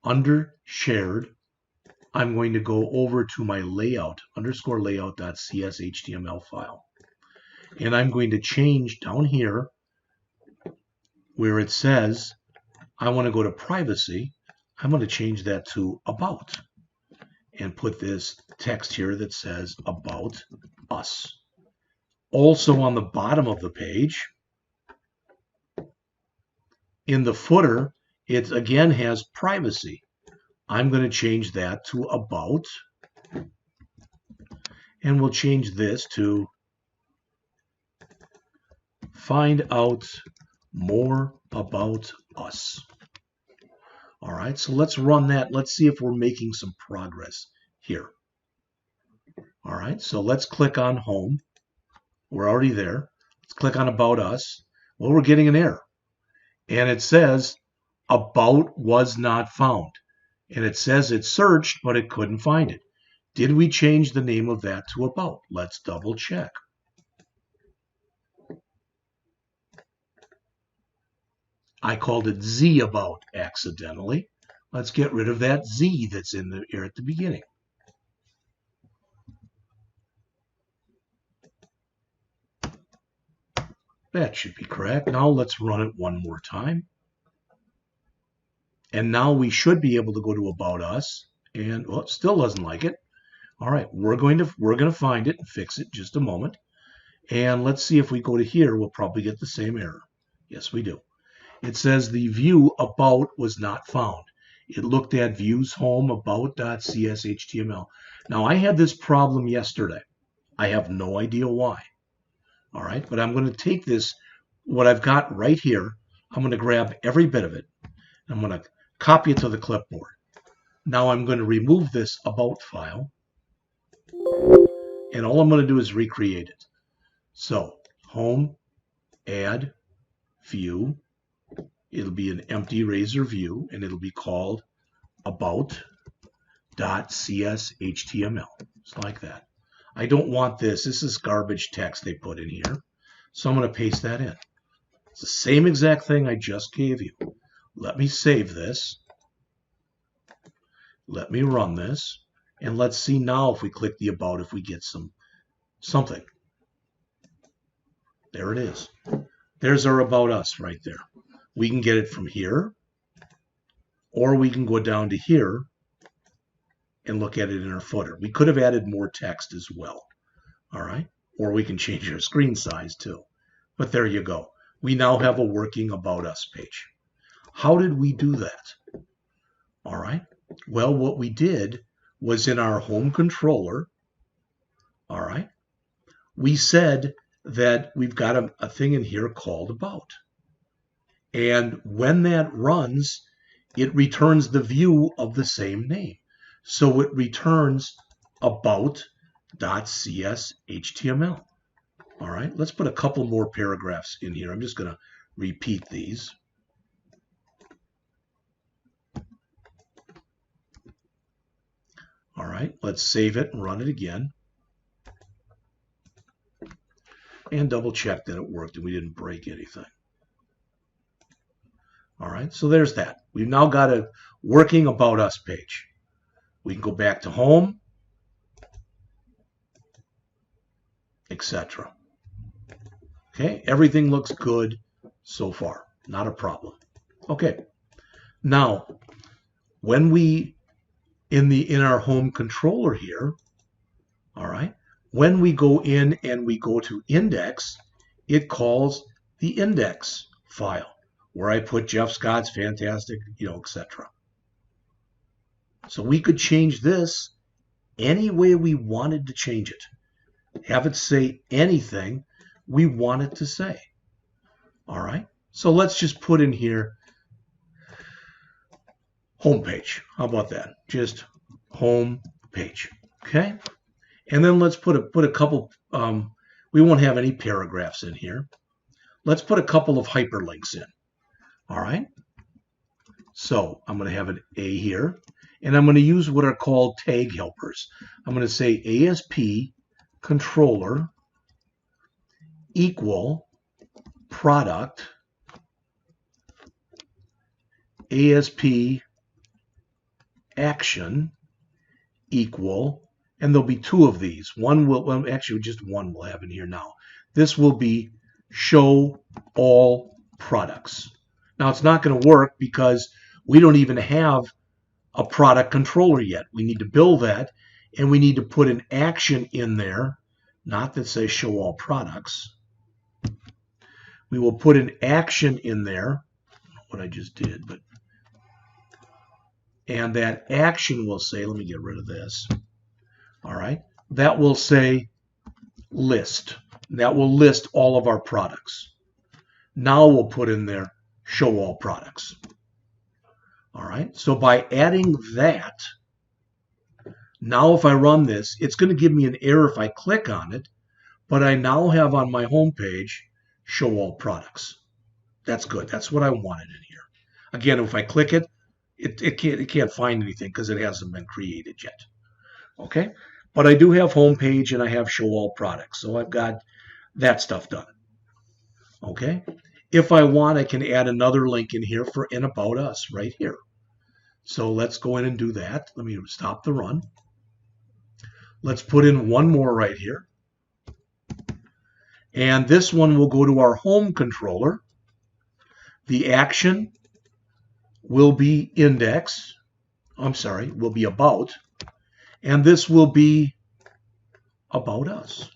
Under shared, I'm going to go over to my layout, _layout.cs HTML file. And I'm going to change down here where it says I want to go to privacy. I'm going to change that to about and put this text here that says about us. Also on the bottom of the page, in the footer, it again has privacy. I'm going to change that to about, and we'll change this to find out more about us. All right, so let's run that. Let's see if we're making some progress here. All right, so let's click on home. We're already there. Let's click on about us. Well, we're getting an error. And it says about was not found. And it says it searched, but it couldn't find it. Did we change the name of that to about? Let's double check. I called it Z about accidentally. Let's get rid of that Z that's in there at the beginning. That should be correct. Now let's run it one more time. And now we should be able to go to About Us. And well, it still doesn't like it. All right, we're going to find it and fix it in just a moment. And let's see if we go to here, we'll probably get the same error. Yes, we do. It says the view about was not found. It looked at views home about.cs HTML. Now I had this problem yesterday. I have no idea why. All right, but I'm going to take this, what I've got right here, I'm going to grab every bit of it. I'm going to copy it to the clipboard. Now I'm going to remove this about file. And all I'm going to do is recreate it. So home, add, view. It'll be an empty razor view, and it'll be called about.cs HTML. It's like that. I don't want this. This is garbage text they put in here. So I'm going to paste that in. It's the same exact thing I just gave you. Let me save this. Let me run this. And let's see now if we click the about, if we get something. There it is. There's our about us right there. We can get it from here, or we can go down to here and look at it in our footer. We could have added more text as well. All right. Or we can change our screen size too. But there you go. We now have a working About Us page. How did we do that? All right. Well, what we did was in our home controller, all right, we said that we've got a thing in here called About. And when that runs, it returns the view of the same name. So it returns about.cs HTML. All right, let's put a couple more paragraphs in here. I'm just going to repeat these. All right, let's save it and run it again. And double check that it worked and we didn't break anything. All right, so there's that. We've now got a working About Us page. We can go back to home, etc. Okay, everything looks good so far. Not a problem. Okay, now when we in our home controller here, all right, when we go in and we go to index, it calls the index file where I put Jeff Scott's fantastic, etc. So we could change this any way we wanted to change it. Have it say anything we want it to say. All right. So let's just put in here home page. How about that? Just home page. Okay. And then let's put a couple. We won't have any paragraphs in here. Let's put a couple of hyperlinks in. All right. So I'm going to have an A here, and I'm going to use what are called tag helpers. I'm going to say ASP controller equal product ASP action equal, and there'll be two of these. One will, well, actually just one we'll have in here now. This will be show all products. Now it's not going to work because we don't even have a product controller yet. We need to build that, and we need to put an action in there, not that says show all products. We will put an action in there, what I just did, but and that action will say, let me get rid of this. All right, that will say list. That will list all of our products. Now we'll put in there show all products. All right, so by adding that, now if I run this, it's going to give me an error if I click on it, but I now have on my home page show all products. That's good. That's what I wanted in here. Again, if I click it, it can't find anything because it hasn't been created yet. Okay, but I do have home page and I have show all products, so I've got that stuff done. Okay, if I want, I can add another link in here for an about us right here. So let's go in and do that. Let me stop the run. Let's put in one more right here. And this one will go to our home controller. The action will be index. I'm sorry, will be about. And this will be about us.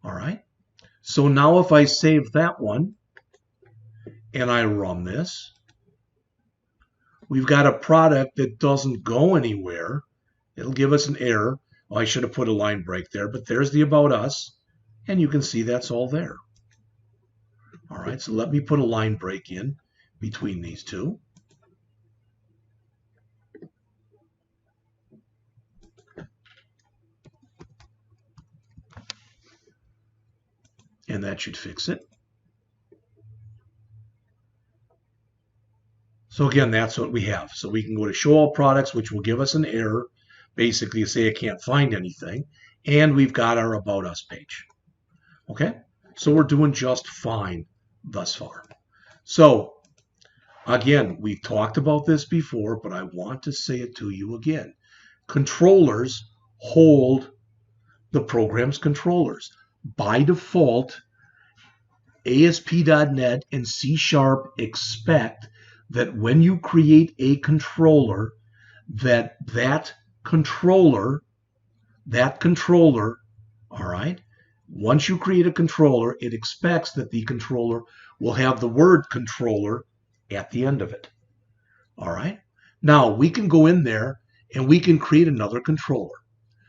All right. So now if I save that one and I run this, we've got a product that doesn't go anywhere. It'll give us an error. Oh, I should have put a line break there, but there's the about us, and you can see that's all there. All right, so let me put a line break in between these two. And that should fix it. So again, that's what we have. So we can go to show all products, which will give us an error, basically say I can't find anything, and we've got our about us page. Okay, so we're doing just fine thus far. So again, we've talked about this before, but I want to say it to you again. Controllers hold the program's controllers. By default, ASP.NET and C# expect that when you create a controller, that controller, all right, once you create a controller, it expects that the controller will have the word controller at the end of it. All right. Now we can go in there and we can create another controller.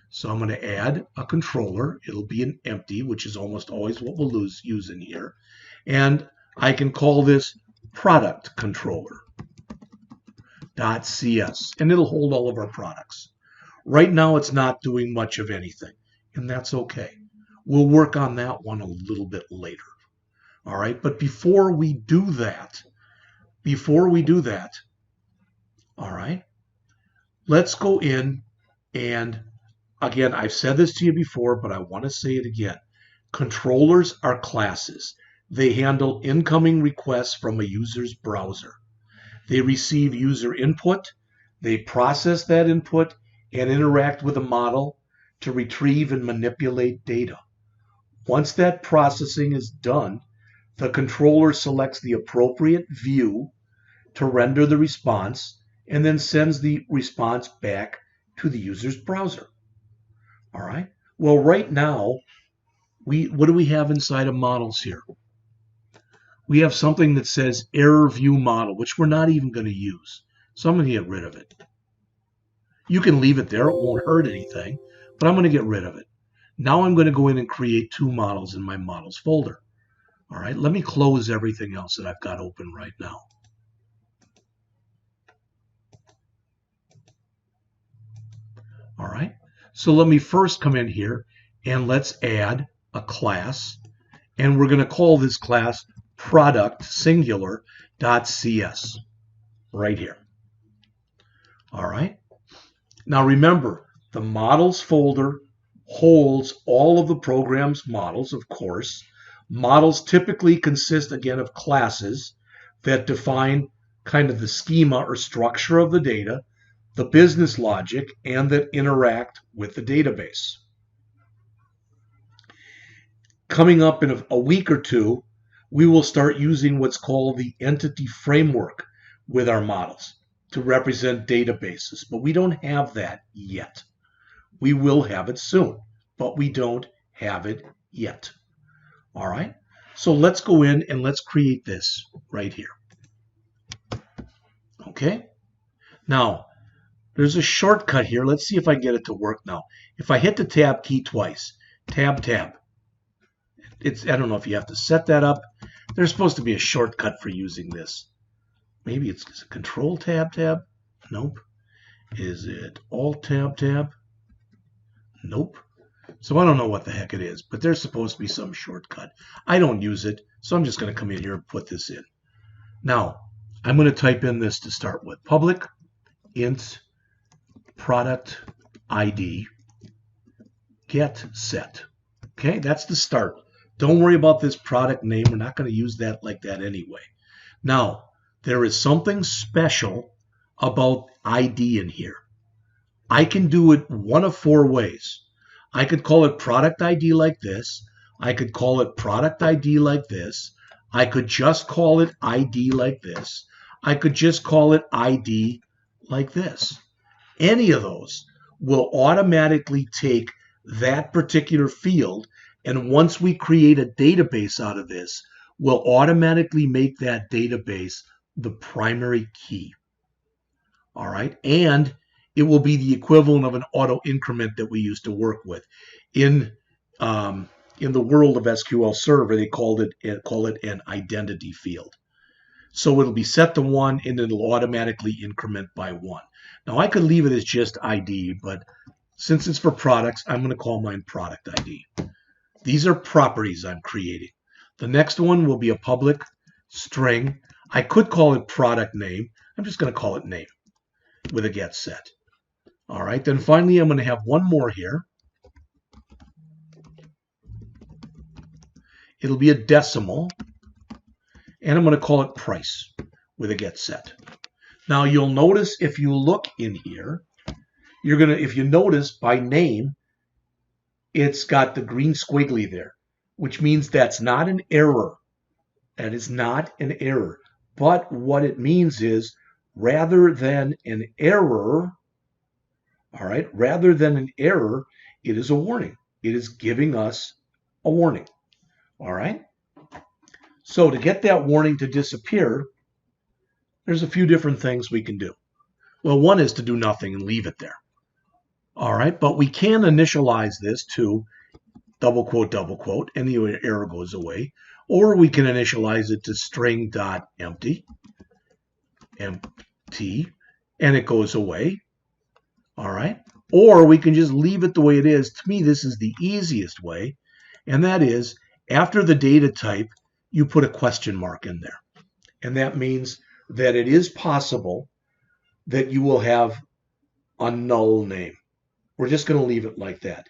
So I'm going to add a controller. It'll be an empty, which is almost always what we'll use in here. And I can call this product controller.cs, and it'll hold all of our products. Right now, it's not doing much of anything, and that's okay. We'll work on that one a little bit later. All right, but before we do that, all right, let's go in and, again, I've said this to you before, but I want to say it again. Controllers are classes. They handle incoming requests from a user's browser. They receive user input, they process that input, and interact with a model to retrieve and manipulate data. Once that processing is done, the controller selects the appropriate view to render the response and then sends the response back to the user's browser. All right. Well, right now, what do we have inside of models here? We have something that says error view model, which we're not even going to use. So I'm going to get rid of it. You can leave it there. It won't hurt anything, but I'm going to get rid of it. Now I'm going to go in and create two models in my models folder. All right. Let me close everything else that I've got open right now. All right. So let me first come in here and let's add a class, and we're going to call this class product singular .cs right here. All right. Now remember, the models folder holds all of the program's models, of course. Models typically consist, again, of classes that define kind of the schema or structure of the data, the business logic, and that interact with the database. Coming up in a week or two, we will start using what's called the entity framework with our models to represent databases, but we don't have that yet. We will have it soon, but we don't have it yet. All right, so let's go in and let's create this right here. Okay, now there's a shortcut here. Let's see if I get it to work now. If I hit the tab key twice, tab, I don't know if you have to set that up. There's supposed to be a shortcut for using this. Maybe it's control tab. Nope. Is it alt tab? Nope. So I don't know what the heck it is, but there's supposed to be some shortcut. I don't use it, so I'm just going to come in here and put this in. Now, I'm going to type in this to start with. Public int product ID get set. Okay, that's the start. Don't worry about this product name. We're not going to use that like that anyway. Now, there is something special about ID in here. I can do it one of four ways. I could call it product ID like this. I could call it product ID like this. I could just call it ID like this. I could just call it ID like this. Any of those will automatically take that particular field, and once we create a database out of this, we'll automatically make that database the primary key. All right, and it will be the equivalent of an auto increment that we used to work with. In the world of SQL Server, they call it an identity field. So it'll be set to 1, and it'll automatically increment by 1. Now I could leave it as just ID, but since it's for products, I'm going to call mine product ID. These are properties I'm creating. The next one will be a public string. I could call it product name. I'm just going to call it name with a get set. All right, then finally I'm going to have one more here. It'll be a decimal, and I'm going to call it price with a get set. Now you'll notice if you look in here, if you notice by name, it's got the green squiggly there, which means that's not an error. That is not an error. But what it means is rather than an error, all right, rather than an error, it is a warning. It is giving us a warning. All right. So to get that warning to disappear, there's a few different things we can do. Well, one is to do nothing and leave it there. All right, but we can initialize this to double quote, and the error goes away. Or we can initialize it to string.empty, empty, and it goes away. All right, or we can just leave it the way it is. To me, this is the easiest way, and that is after the data type, you put a question mark in there. And that means that it is possible that you will have a null name. We're just going to leave it like that.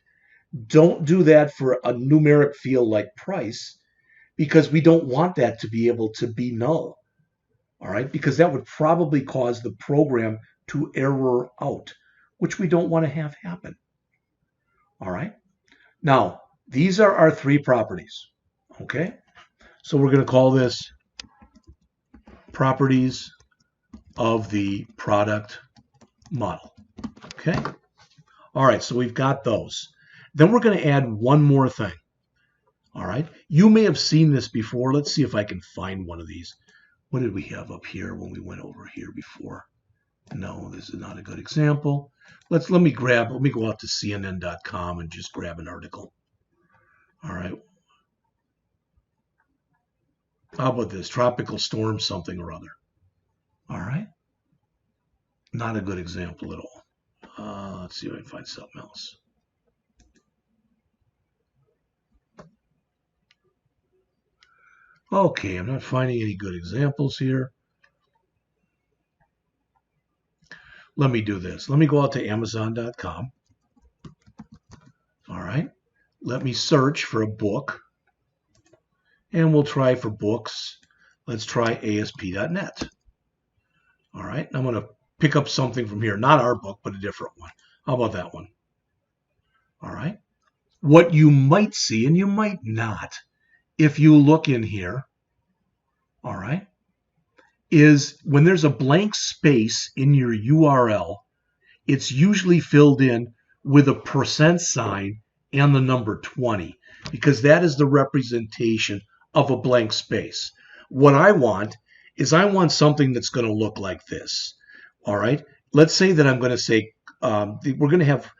Don't do that for a numeric field like price, because we don't want that to be able to be null. All right, because that would probably cause the program to error out, which we don't want to have happen. All right, now these are our three properties. Okay, so we're going to call this properties of the product model. Okay. All right, so we've got those. Then we're going to add one more thing. All right, you may have seen this before. Let's see if I can find one of these. What did we have up here when we went over here before? No, this is not a good example. Let me go out to CNN.com and just grab an article. All right. How about this? Tropical storm something or other. All right. Not a good example at all. Let's see if I can find something else. Okay, I'm not finding any good examples here. Let me do this. Let me go out to Amazon.com. All right. Let me search for a book. And we'll try for books. Let's try ASP.net. All right. I'm going to pick up something from here. Not our book, but a different one. How about that one? All right. What you might see, and you might not, if you look in here, all right, is when there's a blank space in your URL, it's usually filled in with a % and the number 20, because that is the representation of a blank space. What I want is I want something that's going to look like this. All right. Let's say that I'm going to say we're going to have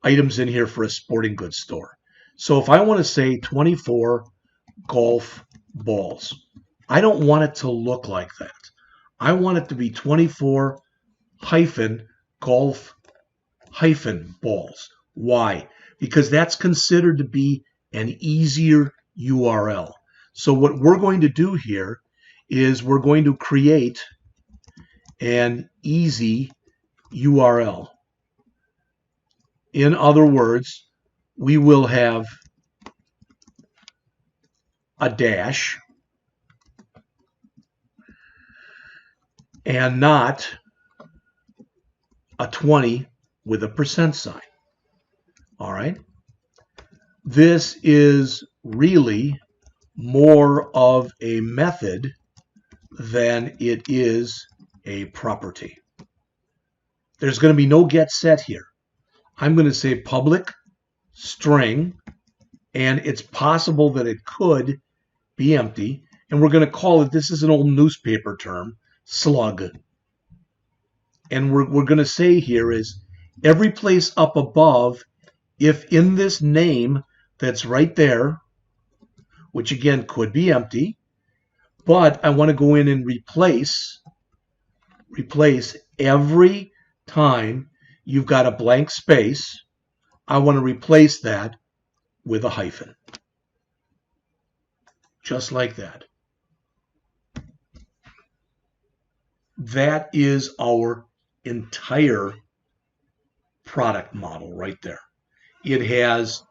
items in here for a sporting goods store. So if I want to say 24 golf balls, I don't want it to look like that. I want it to be 24 golf balls. Why? Because that's considered to be an easier URL. So what we're going to do here is we're going to create an easy URL. In other words, we will have a dash and not a 20 with a %. All right. This is really more of a method than it is a property. There's going to be no get set here. I'm going to say public string, and it's possible that it could be empty, and we're going to call it, this is an old newspaper term, slug. And we're going to say here is every place up above, if in this name that's right there, which again could be empty, but I want to go in and replace every time you've got a blank space, I want to replace that with a hyphen. Just like that. That is our entire product model right there. It has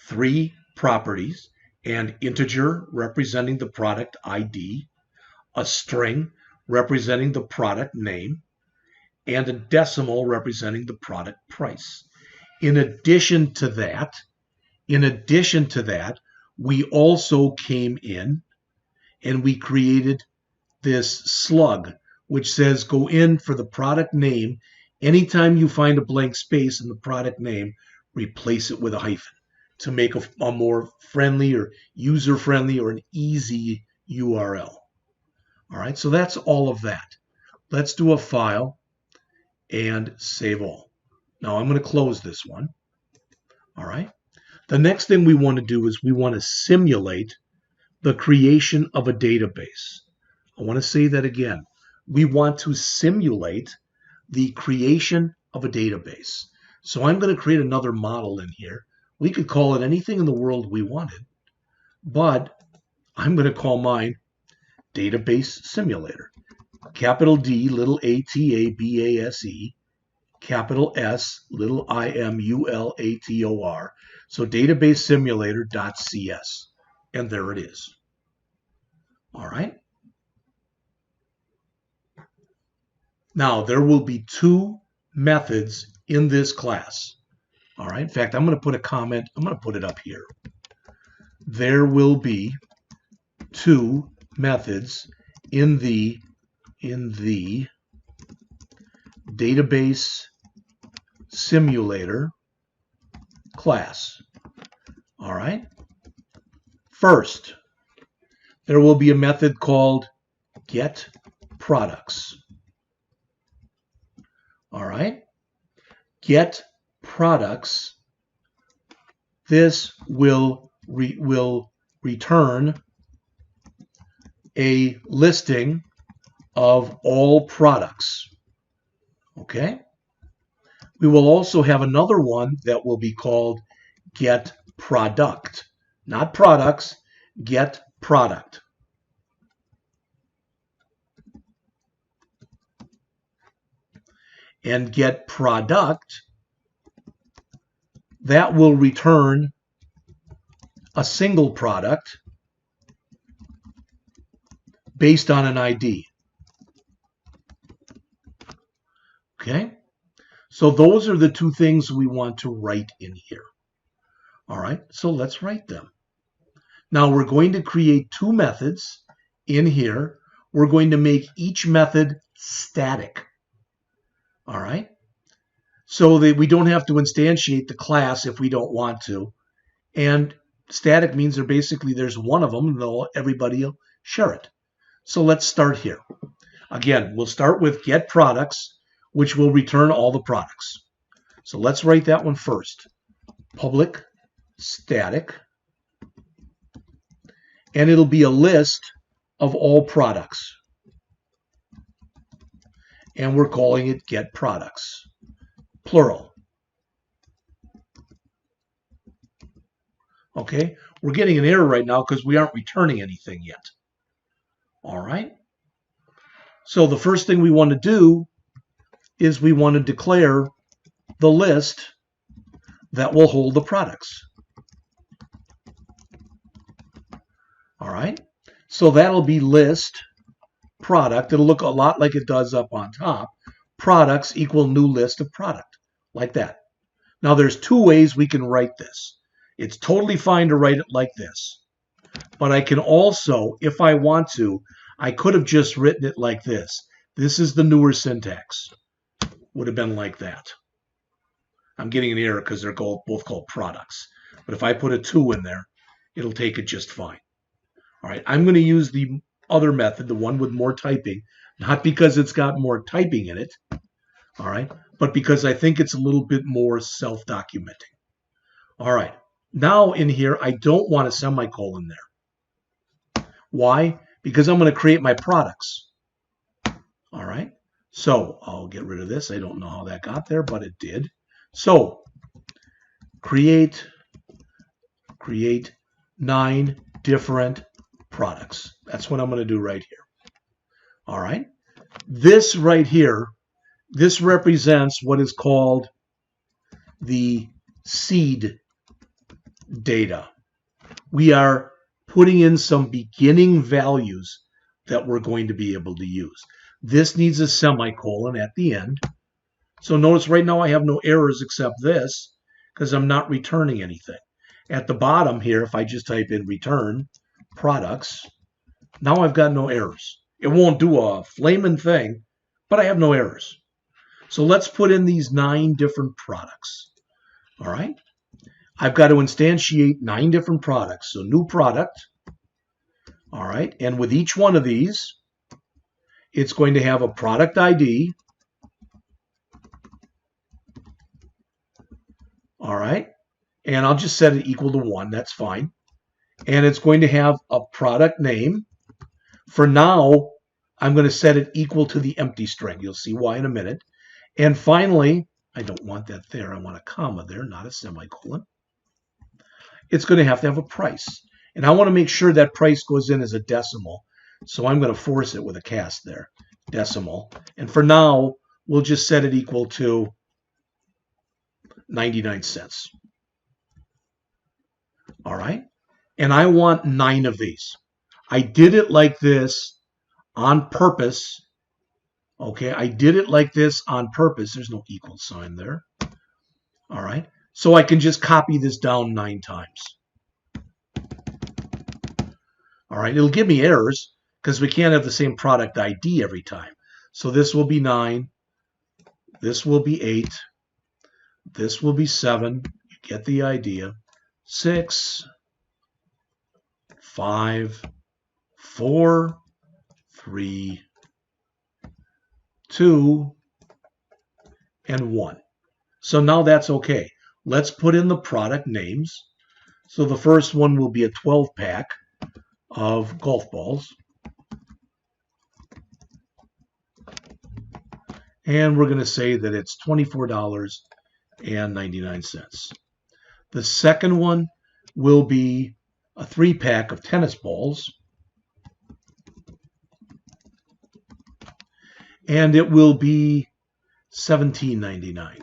3 properties: an integer representing the product ID, a string representing the product name, and a decimal representing the product price. In addition to that, we also came in and we created this slug, which says go in for the product name. Anytime you find a blank space in the product name, replace it with a hyphen to make a more friendly or user-friendly or an easy URL. All right, so that's all of that. Let's do a file and save all. Now I'm going to close this one. All right. The next thing we want to do is we want to simulate the creation of a database. I want to say that again. We want to simulate the creation of a database. So I'm going to create another model in here. We could call it anything in the world we wanted, but I'm going to call mine Database Simulator. Capital D, little ATABASE, capital S, little IMULATOR. So Database Simulator.cs. And there it is. All right. Now, there will be 2 methods in this class. All right. In fact, I'm going to put a comment. I'm going to put it up here. There will be 2 methods in the Database Simulator class. All right. First, there will be a method called getProducts. All right. getProducts. This will return a listing of all products. Okay. We will also have another one that will be called getProduct. Not products, getProduct. and get product, that will return a single product based on an ID. Okay? So those are the two things we want to write in here. All right, so let's write them. Now we're going to create two methods in here. We're going to make each method static. All right, so that we don't have to instantiate the class if we don't want to. And static means there's one of them, and everybody will share it. So let's start here. Again, we'll start with get products, which will return all the products. So let's write that one first. Public static, and it'll be a list of all products. And we're calling it get products, plural. Okay, we're getting an error right now because we aren't returning anything yet. All right, so the first thing we want to do is we want to declare the list that will hold the products. All right, so that'll be list product. It'll look a lot like it does up on top. Products equal new list of product, like that. Now there's two ways we can write this. It's totally fine to write it like this, but I can also, if I want to, I could have just written it like this. This is the newer syntax. Would have been like that. I'm getting an error because they're both called products. But if I put a 2 in there, it'll take it just fine. All right, I'm going to use the other method, the one with more typing, not because it's got more typing in it, all right, but because I think it's a little bit more self-documenting. All right, now in here, I don't want a semicolon there. Why? Because I'm going to create my products. All right, so I'll get rid of this. I don't know how that got there, but it did. So create 9 different products. That's what I'm going to do right here. All right. This right here, this represents what is called the seed data. We are putting in some beginning values that we're going to be able to use. This needs a semicolon at the end. So notice right now I have no errors except this because I'm not returning anything. At the bottom here, if I just type in return products, now I've got no errors. It won't do a flaming thing, but I have no errors. So let's put in these 9 different products. All right. I've got to instantiate 9 different products. So new product. All right. And with each one of these, it's going to have a product ID. All right. And I'll just set it equal to 1. That's fine. And it's going to have a product name. For now, I'm going to set it equal to the empty string. You'll see why in a minute. And finally, I don't want that there. I want a comma there, not a semicolon. It's going to have a price. And I want to make sure that price goes in as a decimal. So I'm going to force it with a cast there, decimal. And for now, we'll just set it equal to 99 cents. All right. And I want 9 of these. I did it like this on purpose. Okay, I did it like this on purpose. There's no equal sign there. All right. So I can just copy this down 9 times. All right. It'll give me errors because we can't have the same product ID every time. So this will be 9. This will be 8. This will be 7. You get the idea. 6, 5, 4, 3, 2, and 1. So now that's okay. Let's put in the product names. So the first one will be a 12-pack of golf balls. And we're going to say that it's $24.99. The second one will be a 3-pack of tennis balls. And it will be $17.99.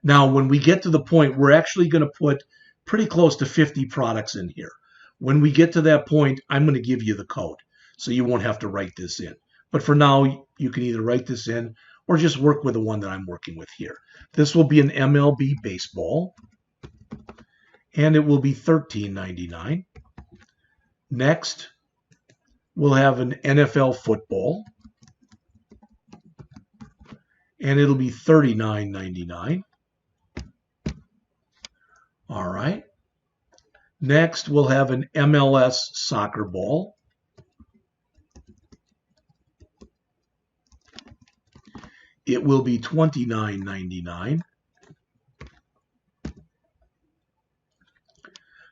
Now, when we get to the point, we're actually going to put pretty close to 50 products in here. When we get to that point, I'm going to give you the code, so you won't have to write this in. But for now, you can either write this in or just work with the one that I'm working with here. This will be an MLB baseball, and it will be $13.99. Next, we'll have an NFL football, and it'll be $39.99. All right. Next, we'll have an MLS soccer ball. It will be $29.99.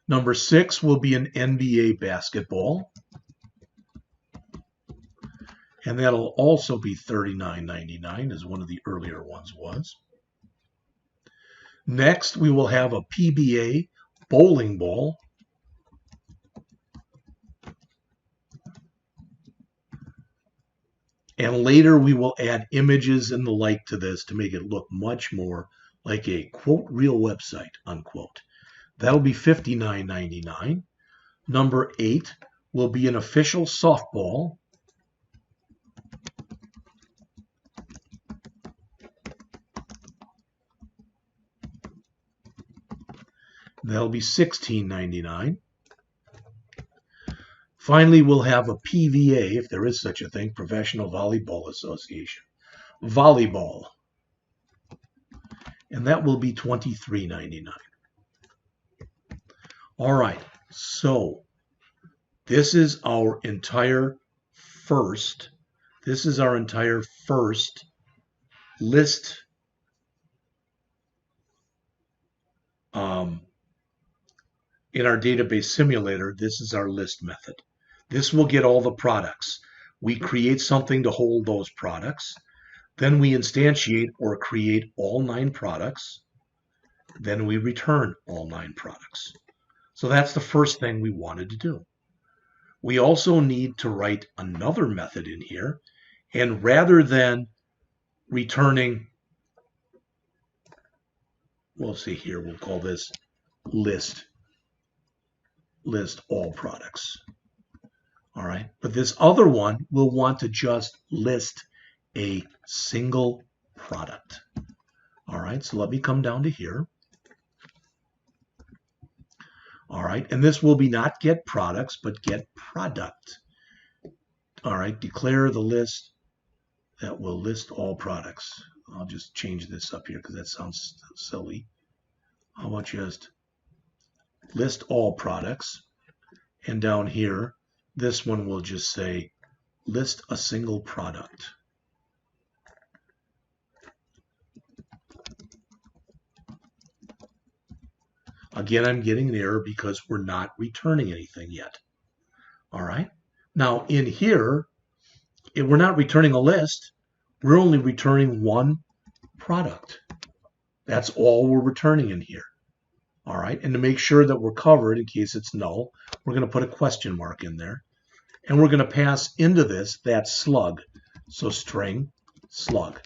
Number 6 will be an NBA basketball, and that'll also be $39.99, as one of the earlier ones was. Next, we will have a PBA bowling ball. And later we will add images and the like to this to make it look much more like a, quote, real website, unquote. That'll be $59.99. Number 8 will be an official softball. That'll be $16.99. Finally, we'll have a PVA, if there is such a thing, Professional Volleyball Association. Volleyball. And that will be $23.99. All right, so this is our entire first list in our database simulator. This is our list method. This will get all the products. We create something to hold those products. Then we instantiate or create all 9 products. Then we return all 9 products. So that's the first thing we wanted to do. We also need to write another method in here. And rather than returning, we'll see here, we'll call this list all products. All right, but this other one will want to just list a single product. All right, so let me come down to here. All right, and this will be not get products, but get product. All right, declare the list that will list all products. I'll just change this up here because that sounds silly. How about just list all products? And down here, this one will just say list a single product. Again, I'm getting an error because we're not returning anything yet. All right. Now in here, if we're not returning a list, we're only returning one product. That's all we're returning in here. All right. And to make sure that we're covered in case it's null, we're going to put a question mark in there. And we're going to pass into this that slug. So string slug.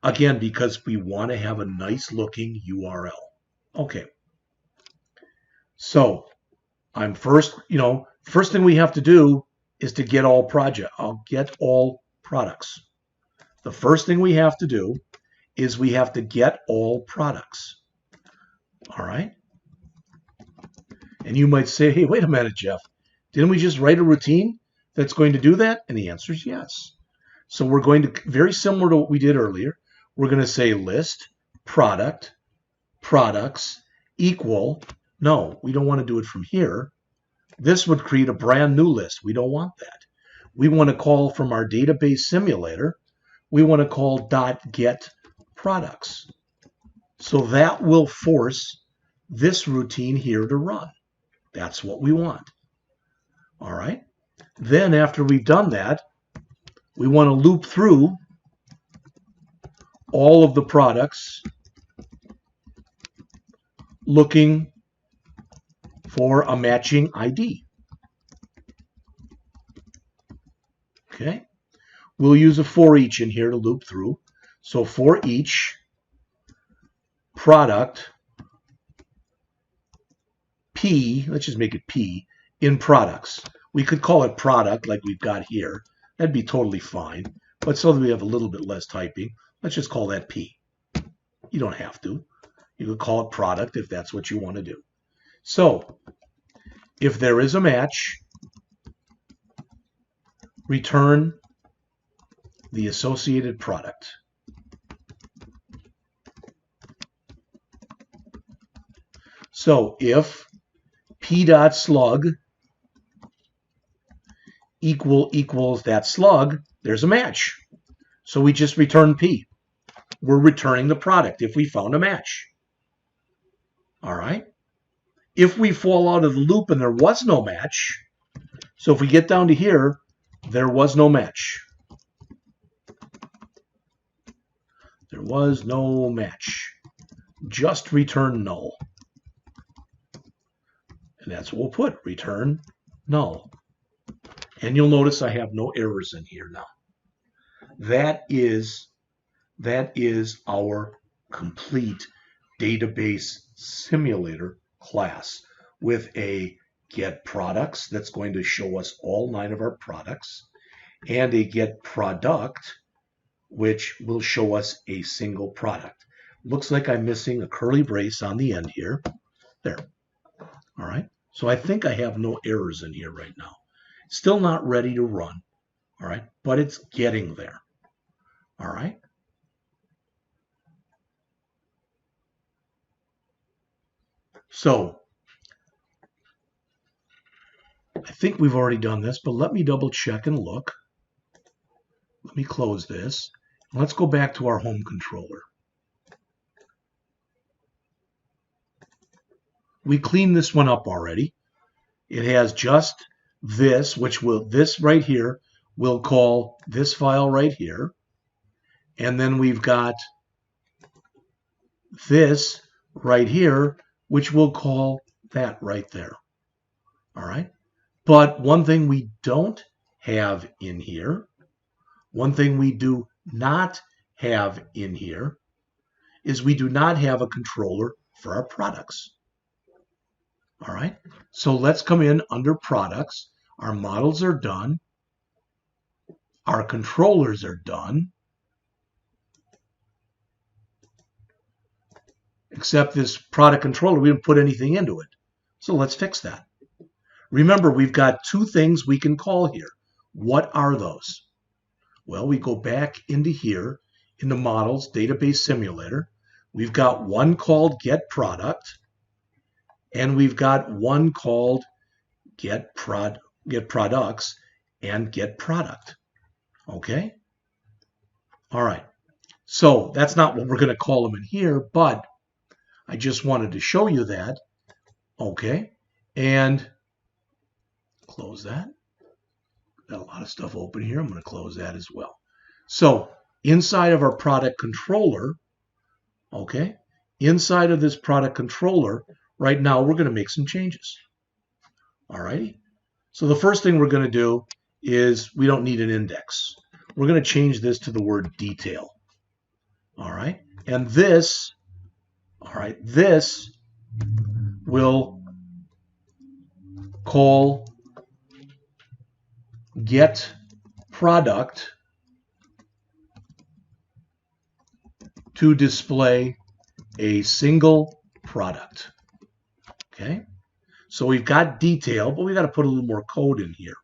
Again, because we want to have a nice looking URL. Okay. So I'm first thing we have to do is to get all products. The first thing we have to do is we have to get all products. All right. And you might say, hey, wait a minute, Jeff. Didn't we just write a routine that's going to do that? And the answer is yes. So we're going to, very similar to what we did earlier, we're going to say list, product, products, equal. No, we don't want to do it from here. This would create a brand new list. We don't want that. We want to call from our database simulator, we want to call .get products. So that will force this routine here to run. That's what we want. All right. Then after we've done that, we want to loop through all of the products looking for a matching ID. Okay. we'll use a for each in here to loop through. So for each product P, let's just make it P, in products. We could call it product like we've got here. That'd be totally fine. But so that we have a little bit less typing, let's just call that P. You don't have to. You could call it product if that's what you want to do. So if there is a match, return the associated product. So if p.slug equals that slug, there's a match. So we just return P. We're returning the product if we found a match. All right. If we fall out of the loop and there was no match, so if we get down to here, there was no match. There was no match. Just return null. And that's what we'll put, return null. And you'll notice I have no errors in here now. That is our complete database simulator class with a get products that's going to show us all 9 of our products, and a get product which will show us a single product. Looks like I'm missing a curly brace on the end here. There. All right. So I think I have no errors in here right now. Still not ready to run. All right. But it's getting there. All right. So I think we've already done this, but let me double check and look. Let me close this. Let's go back to our home controller. We cleaned this one up already. It has just this, this right here will call this file right here. And then we've got this right here, which will call that right there. All right. But one thing we don't have in here, one thing we do not have in here, is we do not have a controller for our products. All right. So let's come in under products. Our models are done. Our controllers are done. Except this product controller, we didn't put anything into it. So let's fix that. Remember, we've got 2 things we can call here. What are those? Well, we go back into here, into Models, Database Simulator. We've got one called Get Product, and we've got one called Get Products and Get Product. Okay? All right. So that's not what we're going to call them in here, but I just wanted to show you that. Okay? And close that. Got a lot of stuff open here. I'm going to close that as well. So inside of our product controller, okay, inside of this product controller, right now we're going to make some changes. All righty. So the first thing we're going to do is we don't need an index. We're going to change this to the word detail. All right. And this, all right, this will call get product to display a single product. Okay, so we've got detail, but we got to put a little more code in here.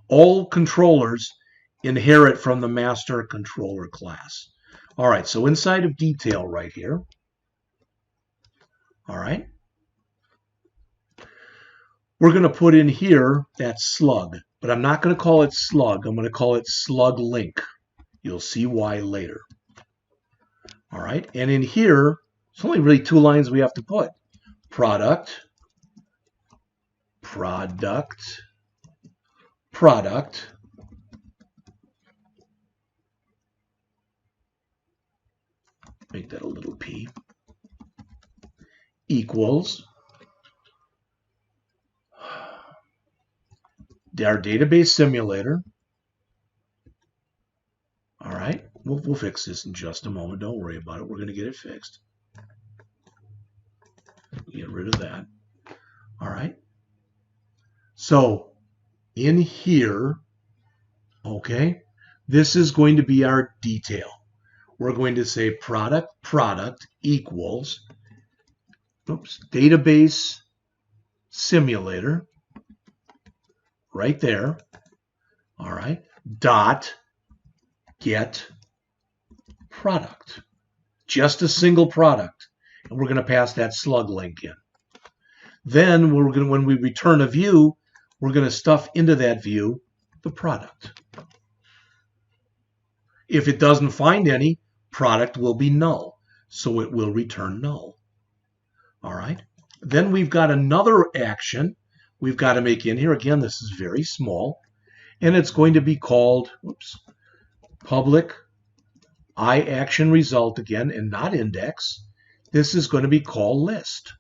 All controllers inherit from the master controller class. All right, so inside of detail right here, all right, we're going to put in here that slug, but I'm not going to call it slug. I'm going to call it slug link. You'll see why later. All right, and in here, it's only really 2 lines we have to put. Product, product, product, make that a little p, equals our database simulator We'll fix this in just a moment. Don't worry about it. We're going to get it fixed. Get rid of that. All right. So in here, okay, this is going to be our detail. We're going to say product equals, database simulator, right there. All right. Dot get product. Just a single product. And we're going to pass that slug link in. Then when we return a view, we're going to stuff into that view the product. If it doesn't find any, product will be null. So it will return null. All right. Then we've got another action we've got to make in here. Again, this is very small. And it's going to be called, public action result again, and not index. This is going to be called list.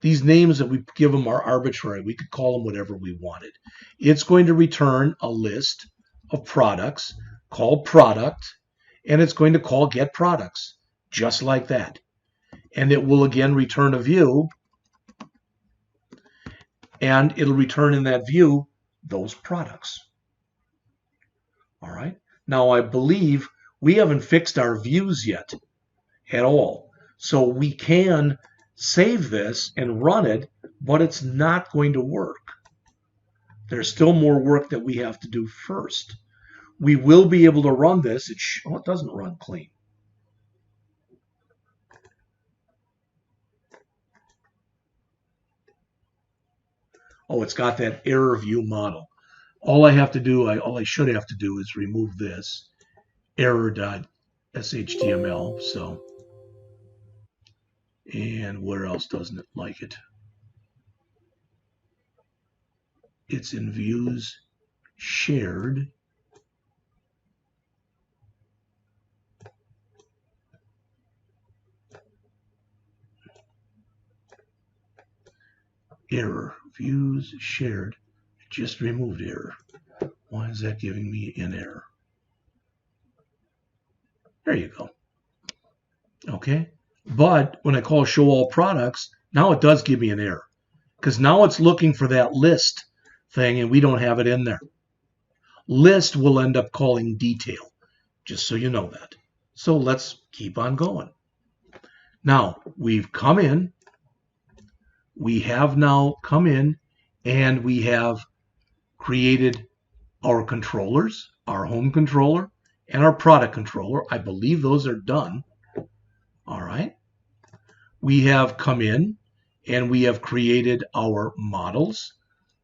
These names that we give them are arbitrary. We could call them whatever we wanted. It's going to return a list of products called product, and it's going to call get products, just like that. And it will again return a view, and it'll return in that view those products. All right. Now I believe we haven't fixed our views yet at all. So we can save this and run it, but it's not going to work. There's still more work that we have to do first. We will be able to run this. It doesn't run clean. Oh, it's got that error view model. All I should have to do is remove this error.shtml. So, and where else doesn't it like it? It's in views shared. Error, views shared. Just removed error. Why is that giving me an error? There you go. Okay. But when I call show all products, now it does give me an error. Because now it's looking for that list thing and we don't have it in there. List will end up calling detail, just so you know that. So let's keep on going. Now we've come in. We have now come in and we have created our controllers, our home controller, and our product controller. I believe those are done. All right. We have come in and we have created our models,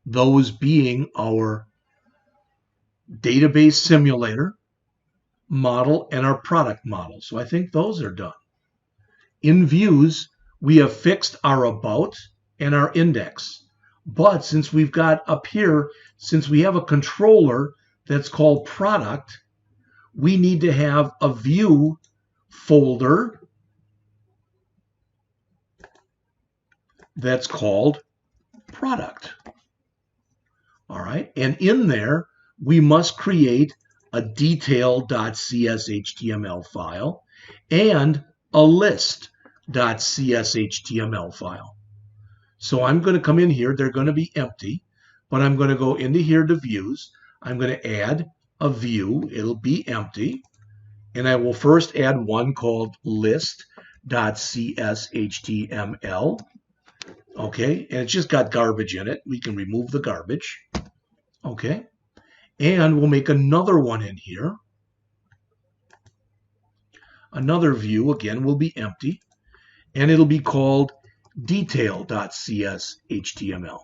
those being our database simulator model and our product model. So I think those are done. In views, we have fixed our about and our index. But since we've got up here, since we have a controller that's called product, we need to have a view folder that's called product. All right. And in there, we must create a detail.cshtml file and a list.cshtml file. So I'm going to come in here. They're going to be empty, but I'm going to go into here to views. I'm going to add a view. It'll be empty. And I will first add one called list.cshtml. Okay, and it's just got garbage in it. We can remove the garbage. Okay, and we'll make another one in here. Another view, again, will be empty. And it'll be called detail.cshtml.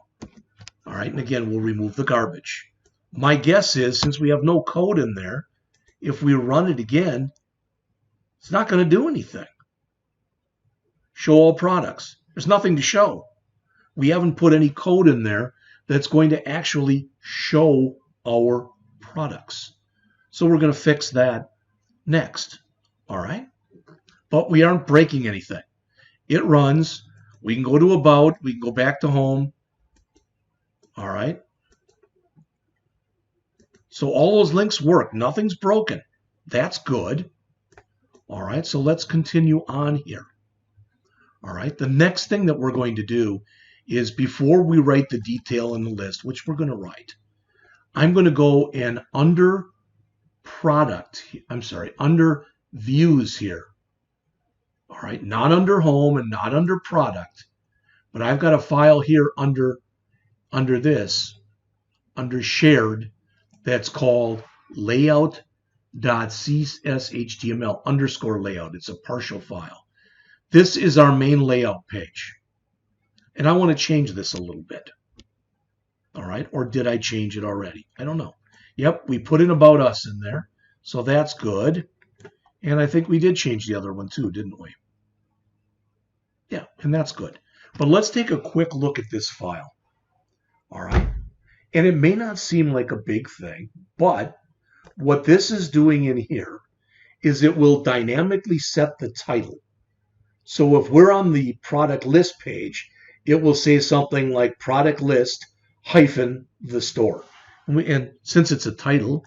All right, and again, we'll remove the garbage. My guess is, since we have no code in there, if we run it again, it's not going to do anything. Show all products. There's nothing to show. We haven't put any code in there that's going to actually show our products. So we're going to fix that next. All right? But we aren't breaking anything. It runs. We can go to about. We can go back to home. All right? So all those links work. Nothing's broken. That's good. All right, so let's continue on here. All right, the next thing that we're going to do is before we write the detail in the list, which we're going to write, I'm going to go and under under views here. All right, not under home and not under product, but I've got a file here under this, under shared, that's called layout.cshtml underscore layout. It's a partial file. This is our main layout page. And I want to change this a little bit. All right, or did I change it already? I don't know. Yep, we put an About Us in there, so that's good. And I think we did change the other one too, didn't we? Yeah, and that's good. But let's take a quick look at this file. All right, and it may not seem like a big thing, but what this is doing in here is it will dynamically set the title. So if we're on the product list page, it will say something like product list hyphen the store. And since it's a title,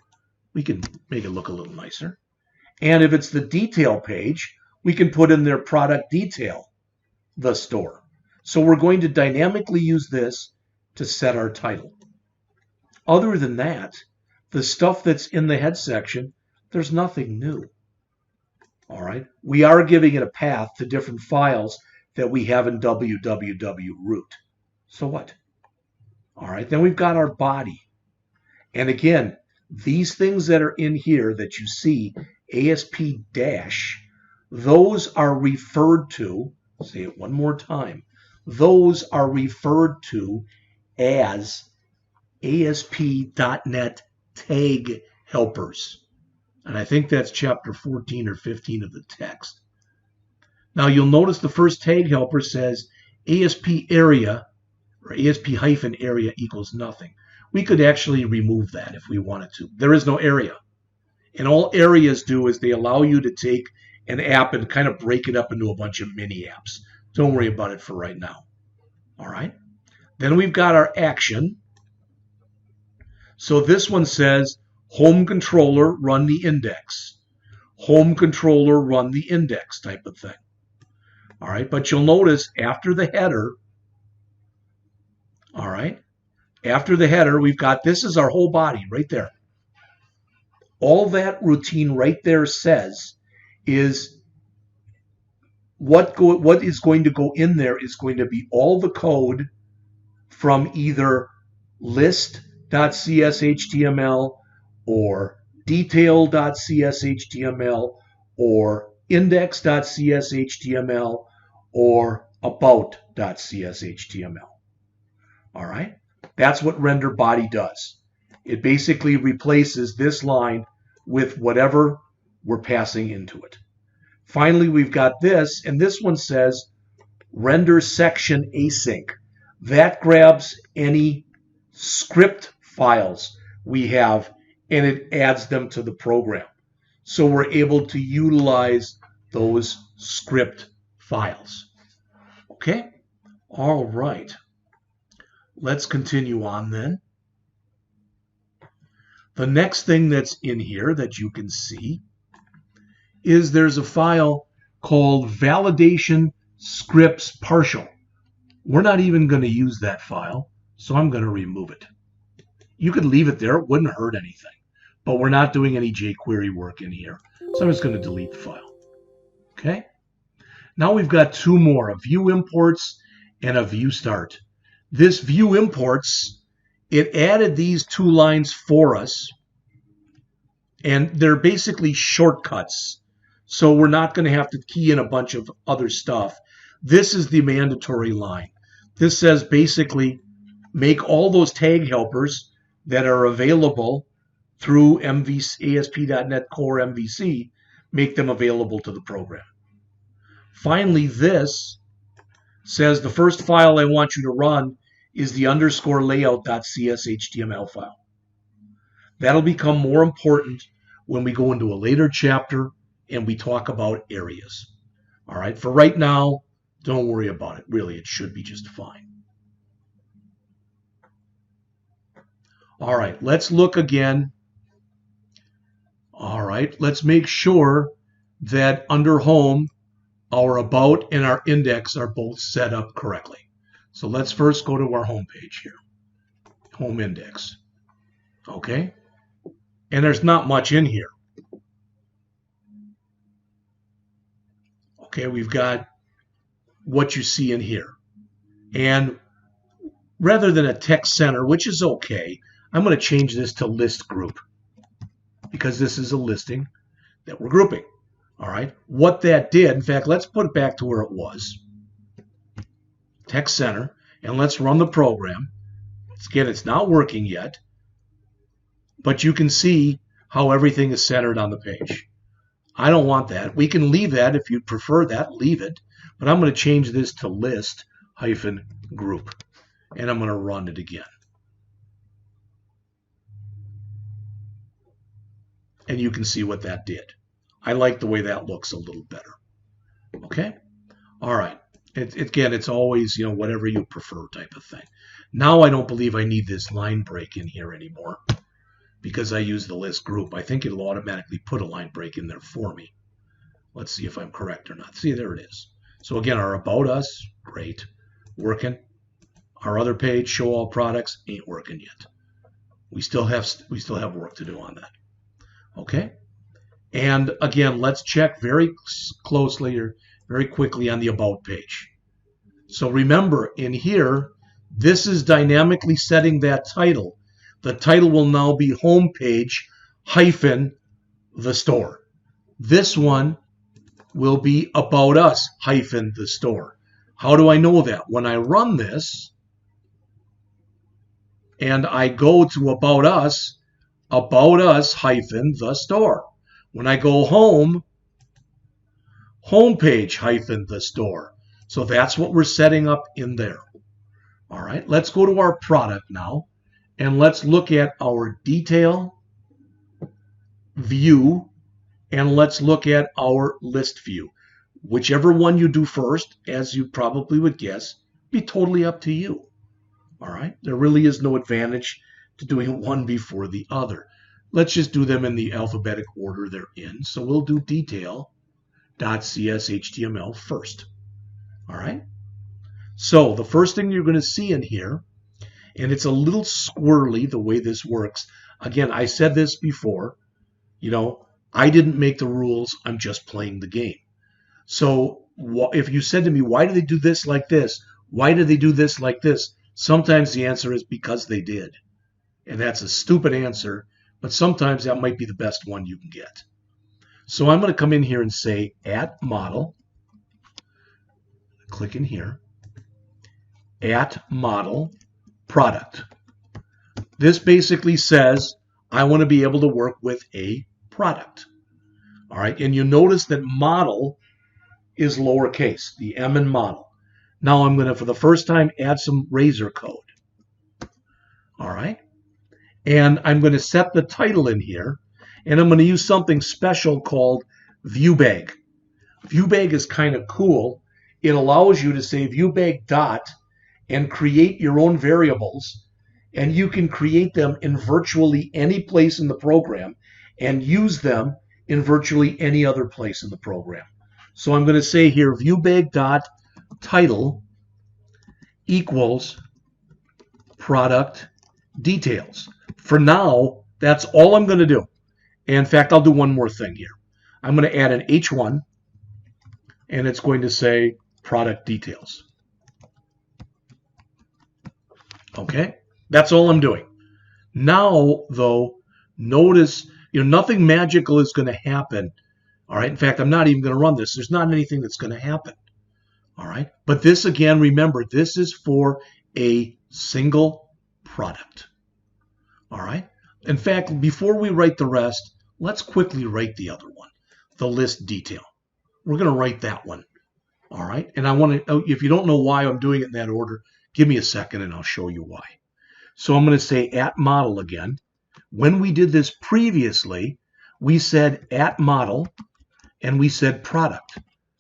we can make it look a little nicer. And if it's the detail page, we can put in their product detail, the store. So we're going to dynamically use this to set our title. Other than that, the stuff that's in the head section, there's nothing new. All right, we are giving it a path to different files that we have in www root. So what? All right, then we've got our body. And again, these things that are in here that you see, ASP dash, those are referred to, say it one more time, those are referred to as ASP.NET tag helpers. And I think that's chapter 14 or 15 of the text. Now you'll notice the first tag helper says ASP area or ASP hyphen area equals nothing. We could actually remove that if we wanted to. There is no area. And all areas do is they allow you to take an app and kind of break it up into a bunch of mini apps. Don't worry about it for right now. All right. Then we've got our action. So this one says home controller run the index. Home controller run the index type of thing. All right, but you'll notice after the header, all right, after the header, we've got, this is our whole body right there. All that routine right there says is what is going to go in there is going to be all the code from either list.cshtml or detail.cshtml or index.cshtml or about.cshtml. All right, that's what render body does. It basically replaces this line with whatever we're passing into it. Finally, we've got this, and this one says render section async. That grabs any script files we have and it adds them to the program. So we're able to utilize those script files. Okay? All right. Let's continue on then. The next thing that's in here that you can see is there's a file called validation scripts partial. We're not even going to use that file, so I'm going to remove it. You could leave it there, it wouldn't hurt anything, but we're not doing any jQuery work in here, so I'm just going to delete the file. Okay? Now we've got two more, a view imports and a view start. This view imports, it added these two lines for us, and they're basically shortcuts. So we're not going to have to key in a bunch of other stuff. This is the mandatory line. This says basically make all those tag helpers that are available through ASP.NET Core MVC, make them available to the program. Finally, this says the first file I want you to run is the underscore layout.cshtml file. That'll become more important when we go into a later chapter and we talk about areas. All right, for right now, don't worry about it. Really, it should be just fine. All right, let's look again. All right, let's make sure that under home, our about and our index are both set up correctly. So let's first go to our home page here, home index. Okay, and there's not much in here. Okay, we've got what you see in here. And rather than a text center, which is okay, I'm going to change this to list group because this is a listing that we're grouping. All right, what that did, in fact, let's put it back to where it was. Text center, and let's run the program. Again, it's not working yet, but you can see how everything is centered on the page. I don't want that. We can leave that if you prefer that, leave it. But I'm going to change this to list-group, and I'm going to run it again. And you can see what that did. I like the way that looks a little better. Okay? All right. Again, it's always, whatever you prefer type of thing. Now I don't believe I need this line break in here anymore because I use the list group. I think it'll automatically put a line break in there for me. Let's see if I'm correct or not. See, there it is. So again, our About Us, great, working. Our other page, Show All Products, ain't working yet. We still have work to do on that. Okay? And again, let's check very closely or very quickly on the About page. So remember, in here, this is dynamically setting that title. The title will now be homepage hyphen the store. This one will be About Us hyphen the store. How do I know that? When I run this and I go to About Us hyphen the store. When I go home, homepage hyphen the store. So that's what we're setting up in there. All right, let's go to our product now, and let's look at our detail view, and let's look at our list view. Whichever one you do first, as you probably would guess, be totally up to you. All right, there really is no advantage to doing one before the other. Let's just do them in the alphabetic order they're in. So we'll do detail.cshtml first. All right. So the first thing you're going to see in here, and it's a little squirrely the way this works. Again, I said this before, I didn't make the rules. I'm just playing the game. So if you said to me, why do they do this like this? Why do they do this like this? Sometimes the answer is because they did. And that's a stupid answer, but sometimes that might be the best one you can get. So I'm going to come in here and say at model, click in here, at model product. This basically says I want to be able to work with a product. All right, and you notice that model is lowercase, the M in model. Now I'm going to, for the first time, add some razor code. All right, and I'm going to set the title in here, and I'm going to use something special called ViewBag. ViewBag is kind of cool. It allows you to say ViewBag dot and create your own variables, and you can create them in virtually any place in the program and use them in virtually any other place in the program. So I'm going to say here ViewBag dot title equals product details. For now, that's all I'm going to do. And in fact, I'll do one more thing here. I'm going to add an H1, and it's going to say product details. Okay, that's all I'm doing. Now, though, notice, nothing magical is going to happen. All right, in fact, I'm not even going to run this. There's not anything that's going to happen. All right, but this, again, remember, this is for a single product. All right, in fact, before we write the rest, let's quickly write the other one, the list detail. We're going to write that one. All right, and I want to, if you don't know why I'm doing it in that order, give me a second and I'll show you why. So I'm going to say at model again. When we did this previously, we said at model and we said product.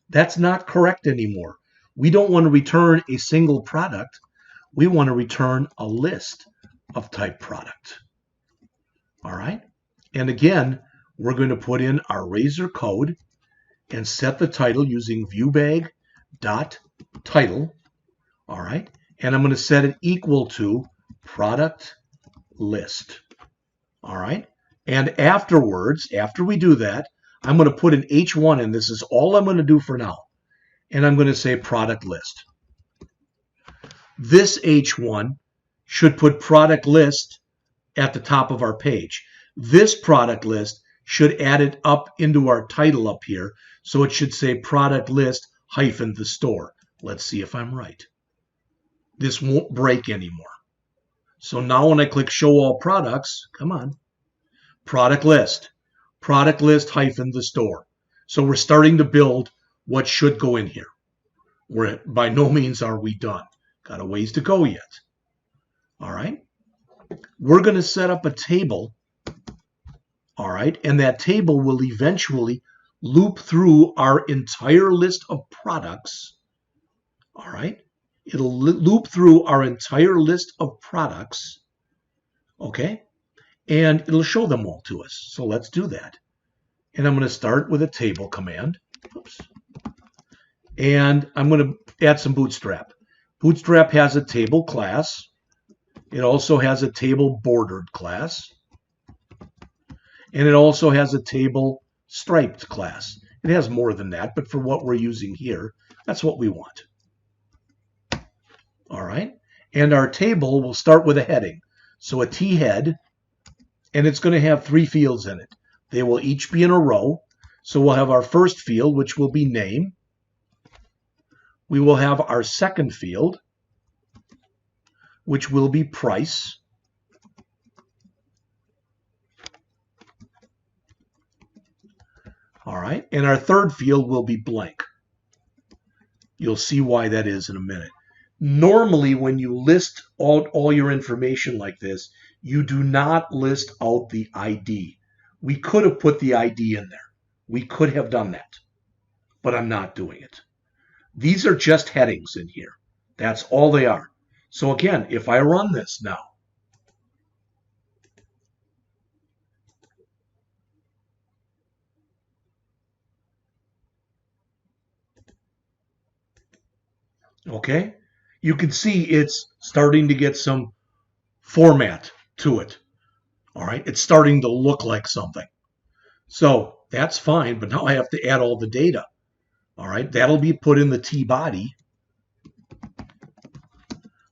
That's not correct anymore. We don't want to return a single product. We want to return a list of type product. All right. And again, we're going to put in our razor code and set the title using viewbag.title. All right. And I'm going to set it equal to product list. All right. And afterwards, after we do that, I'm going to put an H1 in. This is all I'm going to do for now. And I'm going to say product list. This H1 should put product list at the top of our page. This product list should add it up into our title up here. So it should say product list hyphen the store. Let's see if I'm right. This won't break anymore. So now when I click show all products, come on, product list hyphen the store. So we're starting to build what should go in here. By no means are we done. Got a ways to go yet. All right. We're going to set up a table. All right. And that table will eventually loop through our entire list of products. All right. It'll loop through our entire list of products. Okay. And it'll show them all to us. So let's do that. And I'm going to start with a table command. Oops. And I'm going to add some Bootstrap. Bootstrap has a table class. It also has a table bordered class. And it also has a table striped class. It has more than that, but for what we're using here, that's what we want. All right. And our table will start with a heading. So a T head, and it's going to have 3 fields in it. They will each be in a row. So we'll have our first field, which will be name. We will have our second field, which will be price. All right. And our third field will be blank. You'll see why that is in a minute. Normally, when you list all your information like this, you do not list out the ID. We could have put the ID in there. We could have done that, but I'm not doing it. These are just headings in here. That's all they are. So again, if I run this now, okay, you can see it's starting to get some format to it. All right, it's starting to look like something. So that's fine, but now I have to add all the data. All right, that'll be put in the T body.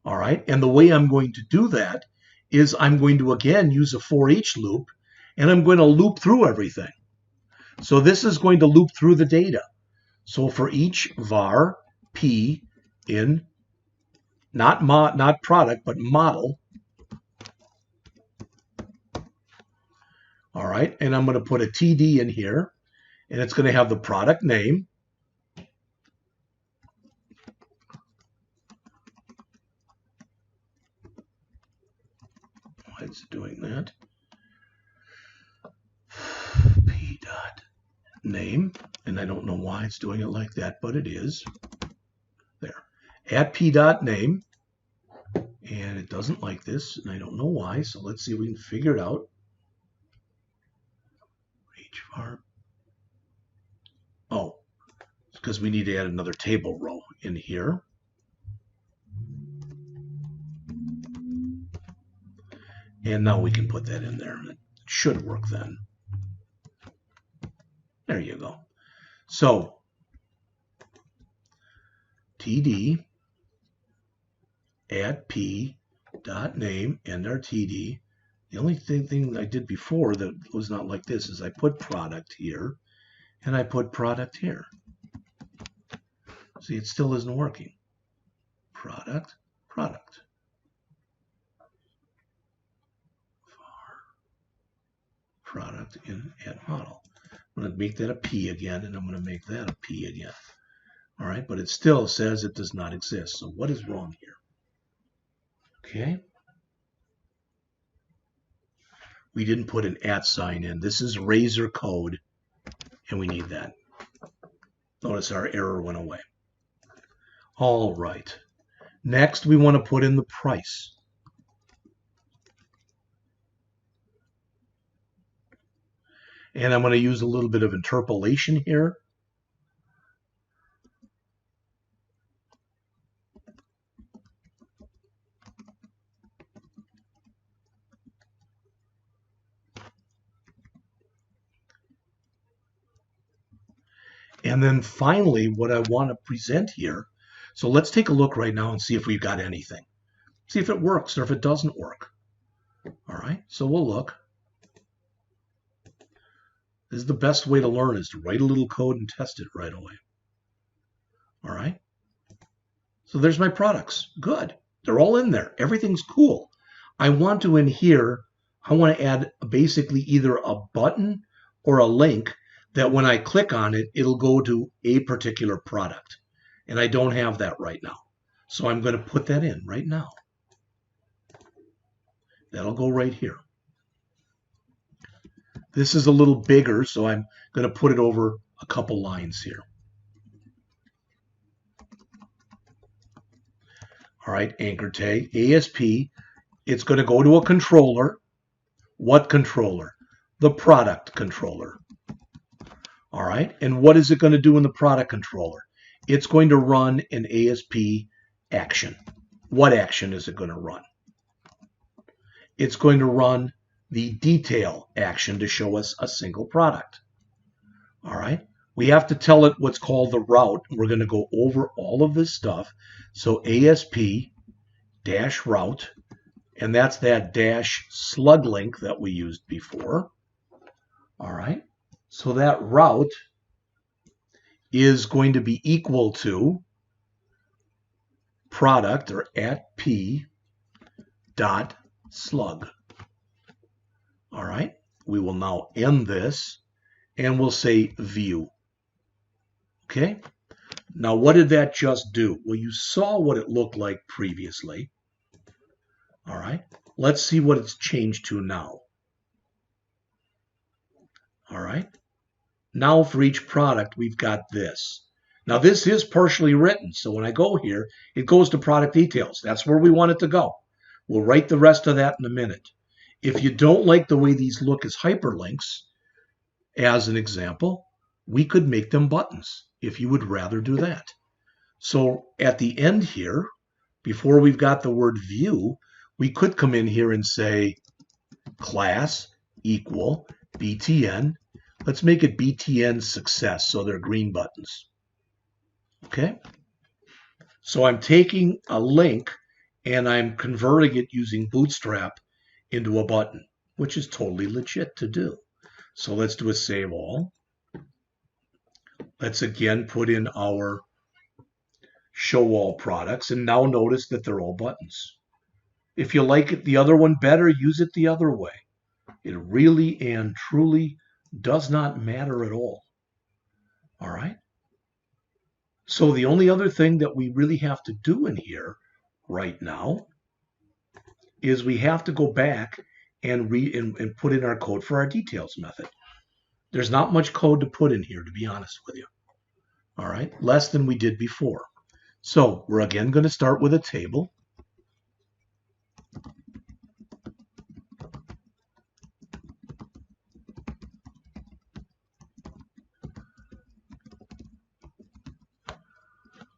All right, and the way I'm going to do that is I'm going to again use a for each loop, and I'm going to loop through everything. So this is going to loop through the data. So for each var p in not product but model. All right, and I'm going to put a TD in here, and it's going to have the product name. Why is it doing that? P dot name, and I don't know why it's doing it like that, but it is. There. At P dot name, and it doesn't like this, and I don't know why, so let's see if we can figure it out. Var. Oh, it's because we need to add another table row in here. And now we can put that in there. It should work then. There you go. So, TD, add P, dot name, and our TD. The only thing I did before that was not like this is I put product here, and I put product here. See, it still isn't working. Product. Product in add model. I'm going to make that a P again, and I'm going to make that a P again. All right, but it still says it does not exist. So what is wrong here? Okay. We didn't put an @ sign in. This is razor code, and we need that. Notice our error went away. All right. Next, we want to put in the price. And I'm going to use a little bit of interpolation here. And then finally, what I want to present here, so let's take a look right now and see if we've got anything. See if it works or if it doesn't work. All right, so we'll look. This is the best way to learn, is to write a little code and test it right away. All right, so there's my products. Good, they're all in there. Everything's cool. I want to, in here, I want to add basically either a button or a link that when I click on it, it'll go to a particular product. And I don't have that right now. So I'm going to put that in right now. That'll go right here. This is a little bigger, so I'm going to put it over a couple lines here. All right, anchor tag, ASP. It's going to go to a controller. What controller? The product controller. All right, and what is it going to do in the product controller? It's going to run an ASP action. What action is it going to run? It's going to run the detail action to show us a single product. All right, we have to tell it what's called the route. We're going to go over all of this stuff. So ASP dash route, and that's that dash slug link that we used before. All right. So that route is going to be equal to product, or at p dot slug. All right, we will now end this and we'll say view. Okay, now what did that just do? Well, you saw what it looked like previously. All right, let's see what it's changed to now. All right. Now for each product, we've got this. Now this is partially written, so when I go here, it goes to product details. That's where we want it to go. We'll write the rest of that in a minute. If you don't like the way these look as hyperlinks, as an example, we could make them buttons if you would rather do that. So at the end here, before we've got the word view, we could come in here and say class equal BTN. Let's make it BTN success, so they're green buttons. Okay? So I'm taking a link and I'm converting it using Bootstrap into a button, which is totally legit to do. So let's do a save all. Let's again put in our show all products, and now notice that they're all buttons. If you like it the other one better, use it the other way. It really and truly does not matter at all. All right? So the only other thing that we really have to do in here right now is we have to go back and put in our code for our details method. There's not much code to put in here, to be honest with you. All right? Less than we did before. So we're again going to start with a table.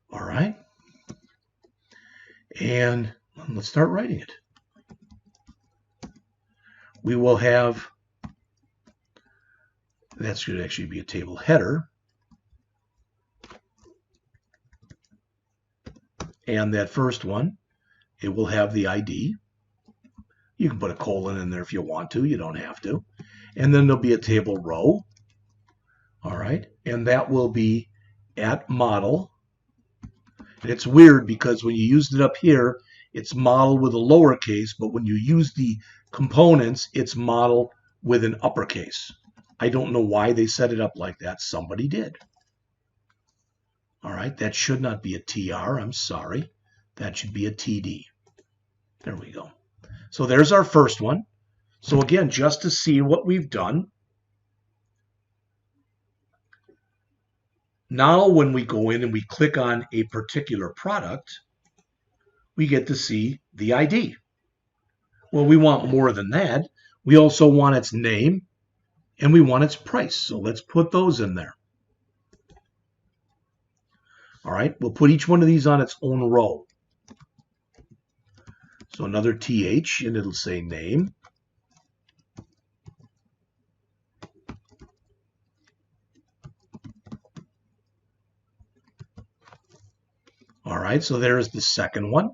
All right, and let's start writing it. We will have, that should actually be a table header, and that first one, it will have the ID. You can put a colon in there if you want to, you don't have to. And then there'll be a table row. All right, and that will be at model. And it's weird because when you used it up here, it's model with a lowercase, but when you use the components, it's model with an uppercase. I don't know why they set it up like that. Somebody did. All right, that should not be a TR. I'm sorry. That should be a TD. There we go. So there's our first one. So again, just to see what we've done, now when we go in and we click on a particular product, we get to see the ID. Well, we want more than that. We also want its name, and we want its price. So let's put those in there. All right, we'll put each one of these on its own row. So another TH, and it'll say name. All right, so there's the second one.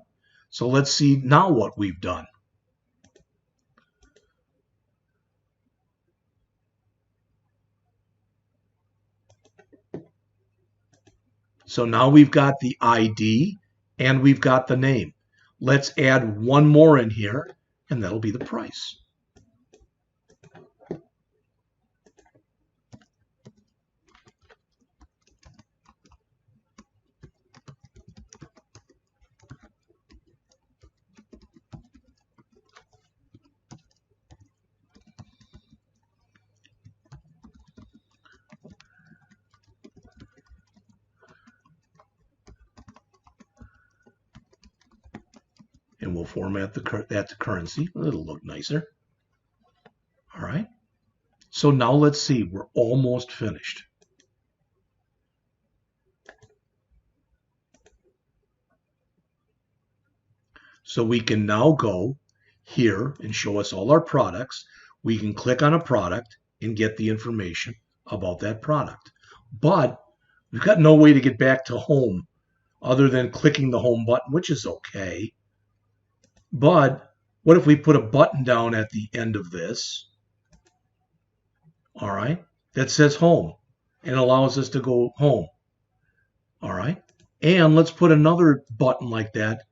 So let's see now what we've done. So now we've got the ID and we've got the name. Let's add one more in here, and that'll be the price. And we'll format that to currency. It'll look nicer. All right. So now let's see. We're almost finished. So we can now go here and show us all our products. We can click on a product and get the information about that product. But we've got no way to get back to home other than clicking the home button, which is okay. But what if we put a button down at the end of this, all right, that says home and allows us to go home, all right? And let's put another button like that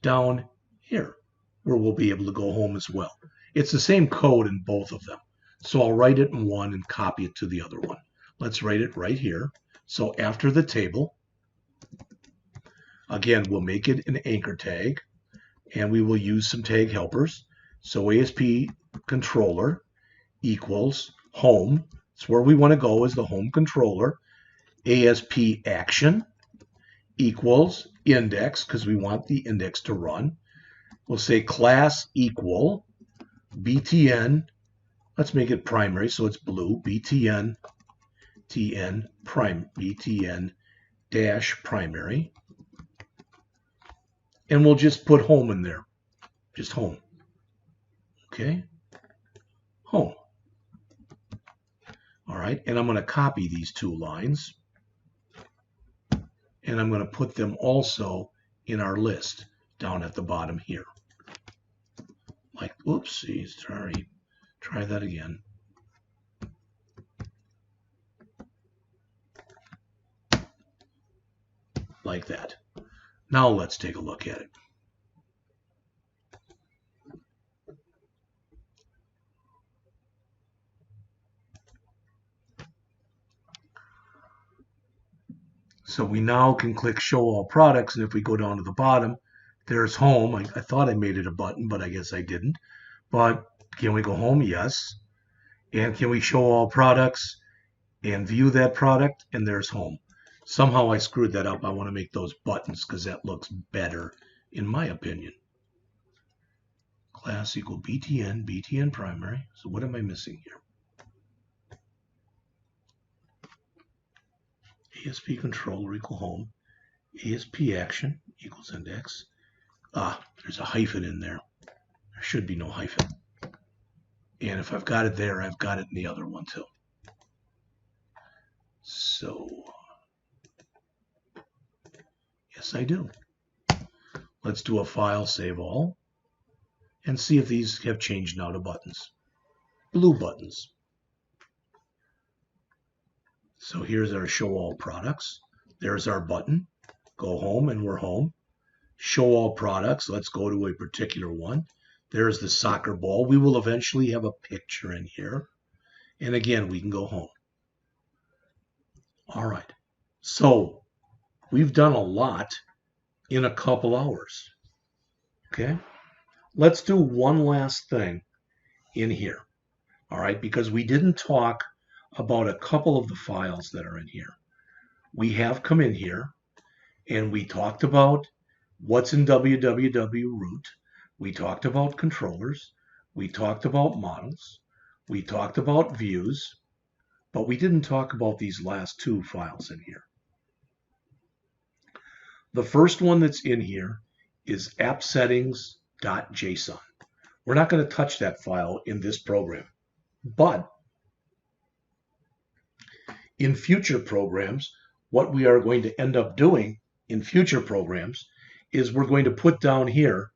down here where we'll be able to go home as well. It's the same code in both of them. So I'll write it in one and copy it to the other one. Let's write it right here. So after the table, again, we'll make it an anchor tag. And we will use some tag helpers. So ASP controller equals home. It's where we want to go is the home controller. ASP action equals index, because we want the index to run. We'll say class equal BTN. Let's make it primary, so it's blue. BTN dash primary. And we'll just put home in there. Just home. Okay? Home. All right, and I'm going to copy these two lines. And I'm going to put them also in our list down at the bottom here. Like, whoopsies, sorry. Try that again. Like that. Now let's take a look at it. So we now can click show all products, and if we go down to the bottom, there's home. I thought I made it a button, but I guess I didn't. But can we go home? Yes. And can we show all products and view that product? And there's home. Somehow I screwed that up. I want to make those buttons because that looks better in my opinion. Class equal BTN primary. So what am I missing here? ASP controller equal home. ASP action equals index. There's a hyphen in there. There should be no hyphen. And if I've got it there, I've got it in the other one too. So yes, I do. Let's do a file, save all, and see if these have changed now to buttons. Blue buttons. So here's our show all products. There's our button. Go home, and we're home. Show all products. Let's go to a particular one. There's the soccer ball. We will eventually have a picture in here. And again, we can go home. All right. So we've done a lot in a couple hours. Okay. Let's do one last thing in here. All right. Because we didn't talk about a couple of the files that are in here. We have come in here and we talked about what's in www root. We talked about controllers. We talked about models. We talked about views, but we didn't talk about these last two files in here. The first one that's in here is appsettings.json. We're not going to touch that file in this program, but in future programs, what we are going to end up doing in future programs is we're going to put down here,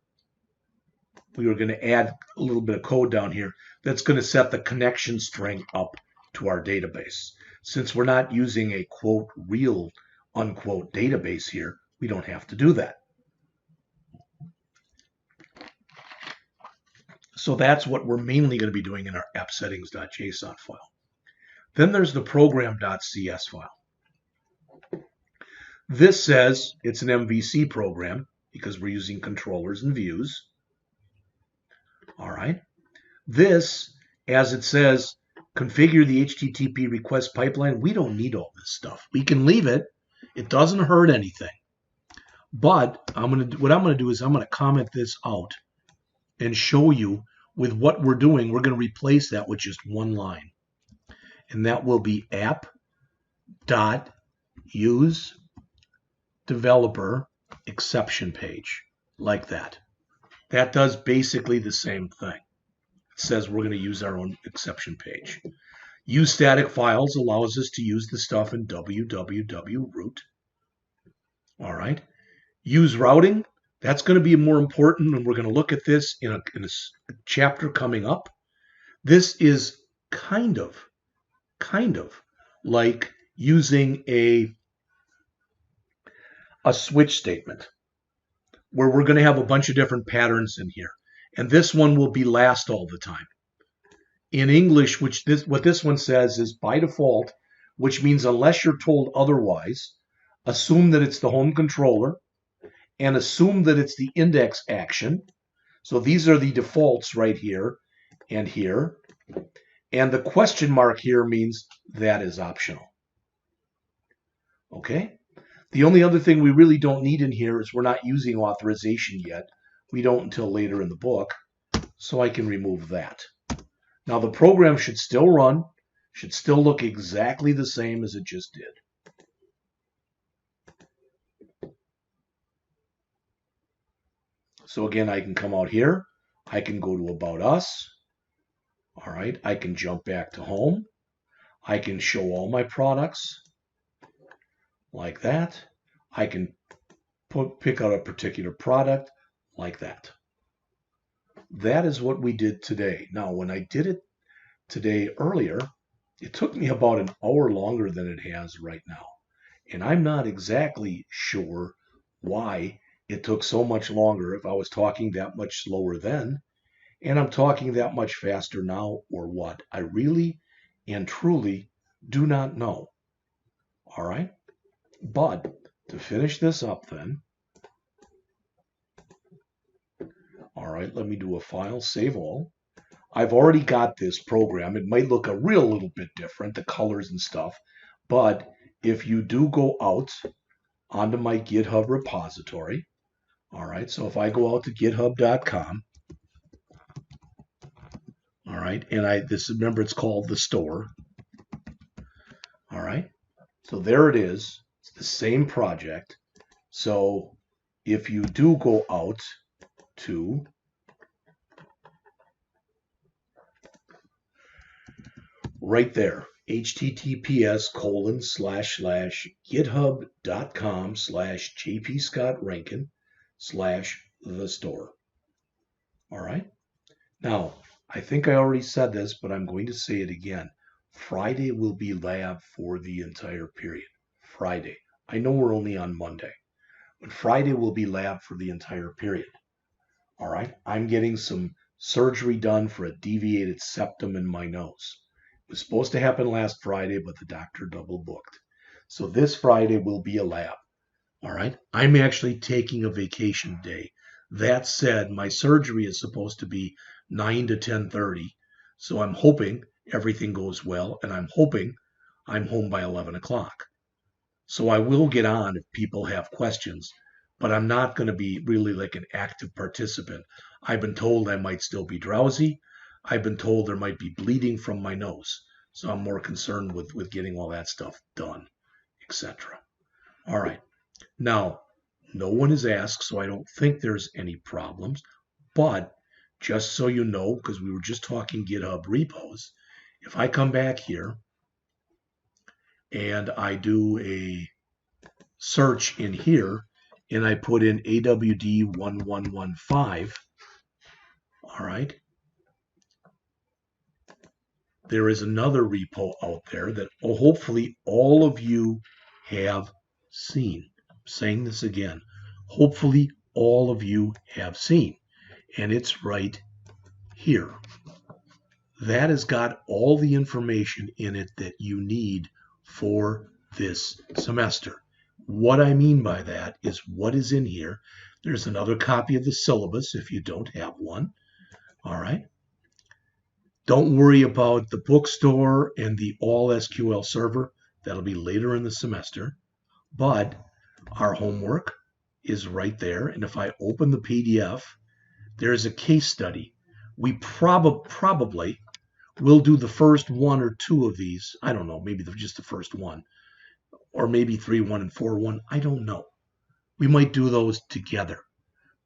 we are going to add a little bit of code down here that's going to set the connection string up to our database. Since we're not using a quote real unquote database here, we don't have to do that. So that's what we're mainly going to be doing in our appsettings.json file. Then there's the program.cs file. This says it's an MVC program because we're using controllers and views. All right. This, as it says, configure the HTTP request pipeline. We don't need all this stuff. We can leave it. It doesn't hurt anything. But what I'm going to do is I'm going to comment this out and show you with what we're doing. We're going to replace that with just one line. And that will be app.useDeveloper exception page, like that. That does basically the same thing. It says we're going to use our own exception page. Use static files allows us to use the stuff in www.root. All right. Use routing. That's going to be more important, and we're going to look at this in a chapter coming up. This is kind of like using a switch statement where we're going to have a bunch of different patterns in here. And this one will be last all the time. In English, what this one says is by default, which means unless you're told otherwise, assume that it's the home controller and assume that it's the index action. So these are the defaults right here and here. And the question mark here means that is optional. Okay? The only other thing we really don't need in here is we're not using authorization yet. We don't until later in the book, so I can remove that. Now the program should still run, should still look exactly the same as it just did. So again, I can come out here. I can go to About Us. All right, I can jump back to Home. I can show all my products like that. I can pick out a particular product like that. That is what we did today. Now, when I did it today earlier, it took me about an hour longer than it has right now. And I'm not exactly sure why it took so much longer if I was talking that much slower then, and I'm talking that much faster now, or what. I really and truly do not know. All right? But to finish this up then, all right, let me do a file, save all. I've already got this program. It might look a real little bit different, the colors and stuff, but if you do go out onto my GitHub repository, all right, so if I go out to github.com, all right, and remember it's called the store, all right, so there it is. It's the same project. So if you do go out to right there, https://github.com/jpscottrankin/the store. All right. Now, I think I already said this, but I'm going to say it again. Friday will be lab for the entire period. Friday. I know we're only on Monday, but Friday will be lab for the entire period. All right. I'm getting some surgery done for a deviated septum in my nose. It was supposed to happen last Friday, but the doctor double booked. So this Friday will be a lab. All right. I'm actually taking a vacation day. That said, my surgery is supposed to be 9 to 10:30. So I'm hoping everything goes well, and I'm hoping I'm home by 11 o'clock. So I will get on if people have questions, but I'm not going to be really like an active participant. I've been told I might still be drowsy. I've been told there might be bleeding from my nose. So I'm more concerned with getting all that stuff done, etc. All right. Now, no one has asked, so I don't think there's any problems. But just so you know, because we were just talking GitHub repos, if I come back here and I do a search in here and I put in AWD1115, all right, there is another repo out there that hopefully all of you have seen. I'm saying this again. Hopefully all of you have seen. And it's right here. That has got all the information in it that you need for this semester. What I mean by that is what is in here. There's another copy of the syllabus if you don't have one. All right. Don't worry about the bookstore and the all SQL server. That'll be later in the semester. But our homework is right there. And if I open the PDF, there's a case study. We probably will do the first one or two of these. I don't know, maybe just the first one. Or maybe 3.1 and 4.1. I don't know. We might do those together.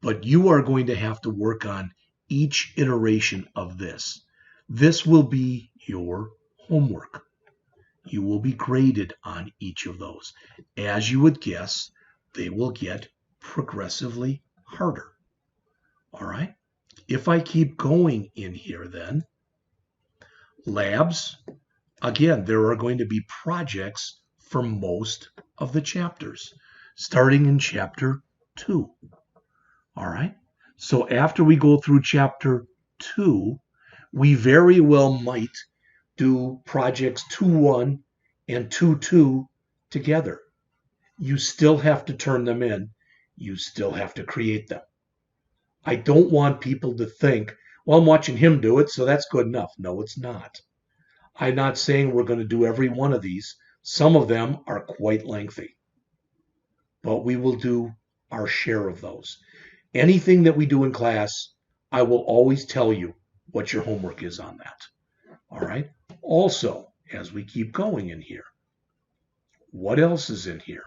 But you are going to have to work on each iteration of this. This will be your homework. You will be graded on each of those. As you would guess, they will get progressively harder. All right? If I keep going in here then, labs, again, there are going to be projects for most of the chapters, starting in chapter 2. All right? So after we go through chapter 2, we very well might do projects 2.1 and 2.2 together. You still have to turn them in. You still have to create them. I don't want people to think, well, I'm watching him do it, so that's good enough. No, it's not. I'm not saying we're going to do every one of these. Some of them are quite lengthy. But we will do our share of those. Anything that we do in class, I will always tell you what your homework is on that. All right? Also, as we keep going in here, what else is in here?